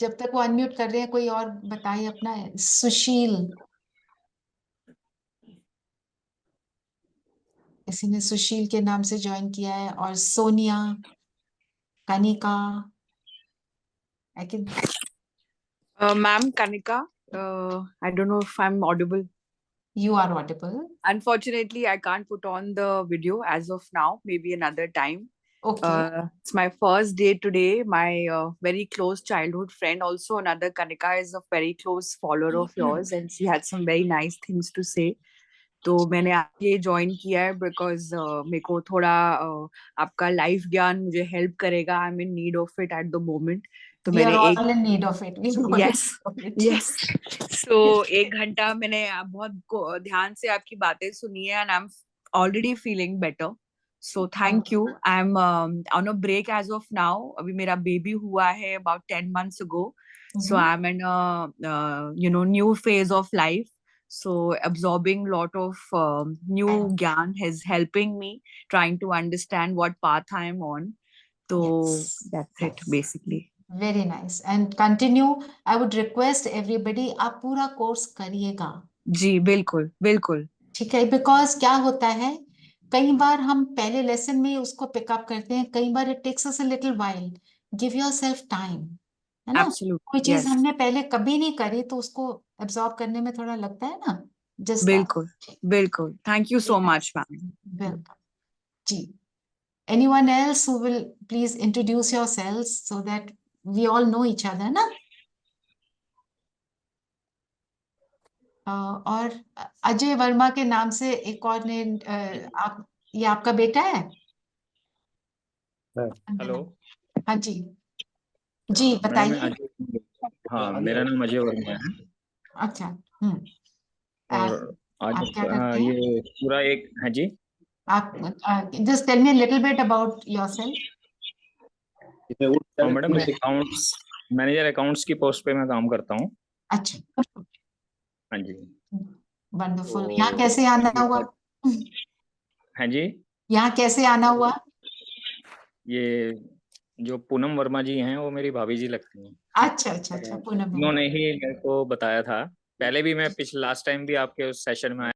जब तक वो अनम्यूट कर रहे हैं, कोई और बताइए अपना। सुशील, किसी ने सुशील के नाम से ज्वाइन किया है। और Sonia, Kanika, I can. Ma'am Kanika, I don't know if I'm audible. You are audible. Unfortunately, I can't put on the video as of now, maybe another time. Okay. It's my first day today. My very close childhood friend, also another Kanika, is a very close follower of yours, and she had some very nice things to say. तो मैंने आज ये join किया है because मेरे को थोड़ा आपका लाइफ ज्ञान मुझे हेल्प करेगा. I am in need of it at the moment. तो We मैंने are all in need of it. We are all in yes need of it. Yes so 1 घंटा मैंने बहुत ध्यान से आपकी बातें सुनी है, and I am already feeling better. So thank you. I am on a break as of now. अभी मेरा बेबी हुआ है about 10 months ago. So I'm in a new phase of life. So absorbing lot of new gyan is helping me trying to understand what path I am on. So that's it basically. Very nice. And continue. I would request everybody, आप पूरा course करिएगा। जी बिल्कुल बिल्कुल. ठीक है, because क्या होता है, कई बार हम पहले लेसन में उसको पिकअप करते हैं, कई बार it takes us a little while. Give yourself time, है ना? Absolutely, कोई चीज yes. हमने पहले कभी नहीं करी तो उसको एब्जॉर्ब करने में थोड़ा लगता है ना, जस्ट बिल्कुल बिल्कुल. Thank you so much, ma'am. Welcome जी. Anyone else who will please introduce yourselves so that we all know each other, ना? और अजय वर्मा के नाम से एक और ने, आप, ये आपका बेटा है? हेलो। हाँ जी जी, मैडम बताइए। हाँ, मेरा नाम अजय वर्मा है। अच्छा, और आज आप क्या करते हैं? ये पूरा एक, हाँ जी, आप just tell me a little bit about yourself. Madam मैं अकाउंट्स मैनेजर, अकाउंट्स की पोस्ट पे मैं काम करता हूँ। अच्छा, हाँ जी। वंडरफुल। तो यहाँ कैसे आना हुआ? हाँ जी, यहाँ कैसे आना हुआ? ये जो पूनम वर्मा जी हैं वो मेरी भाभी जी लगती हैं। अच्छा अच्छा अच्छा, पूनम। उन्होंने ही मेरे को बताया था। पहले भी मैं पिछले लास्ट टाइम भी आपके उस सेशन में आया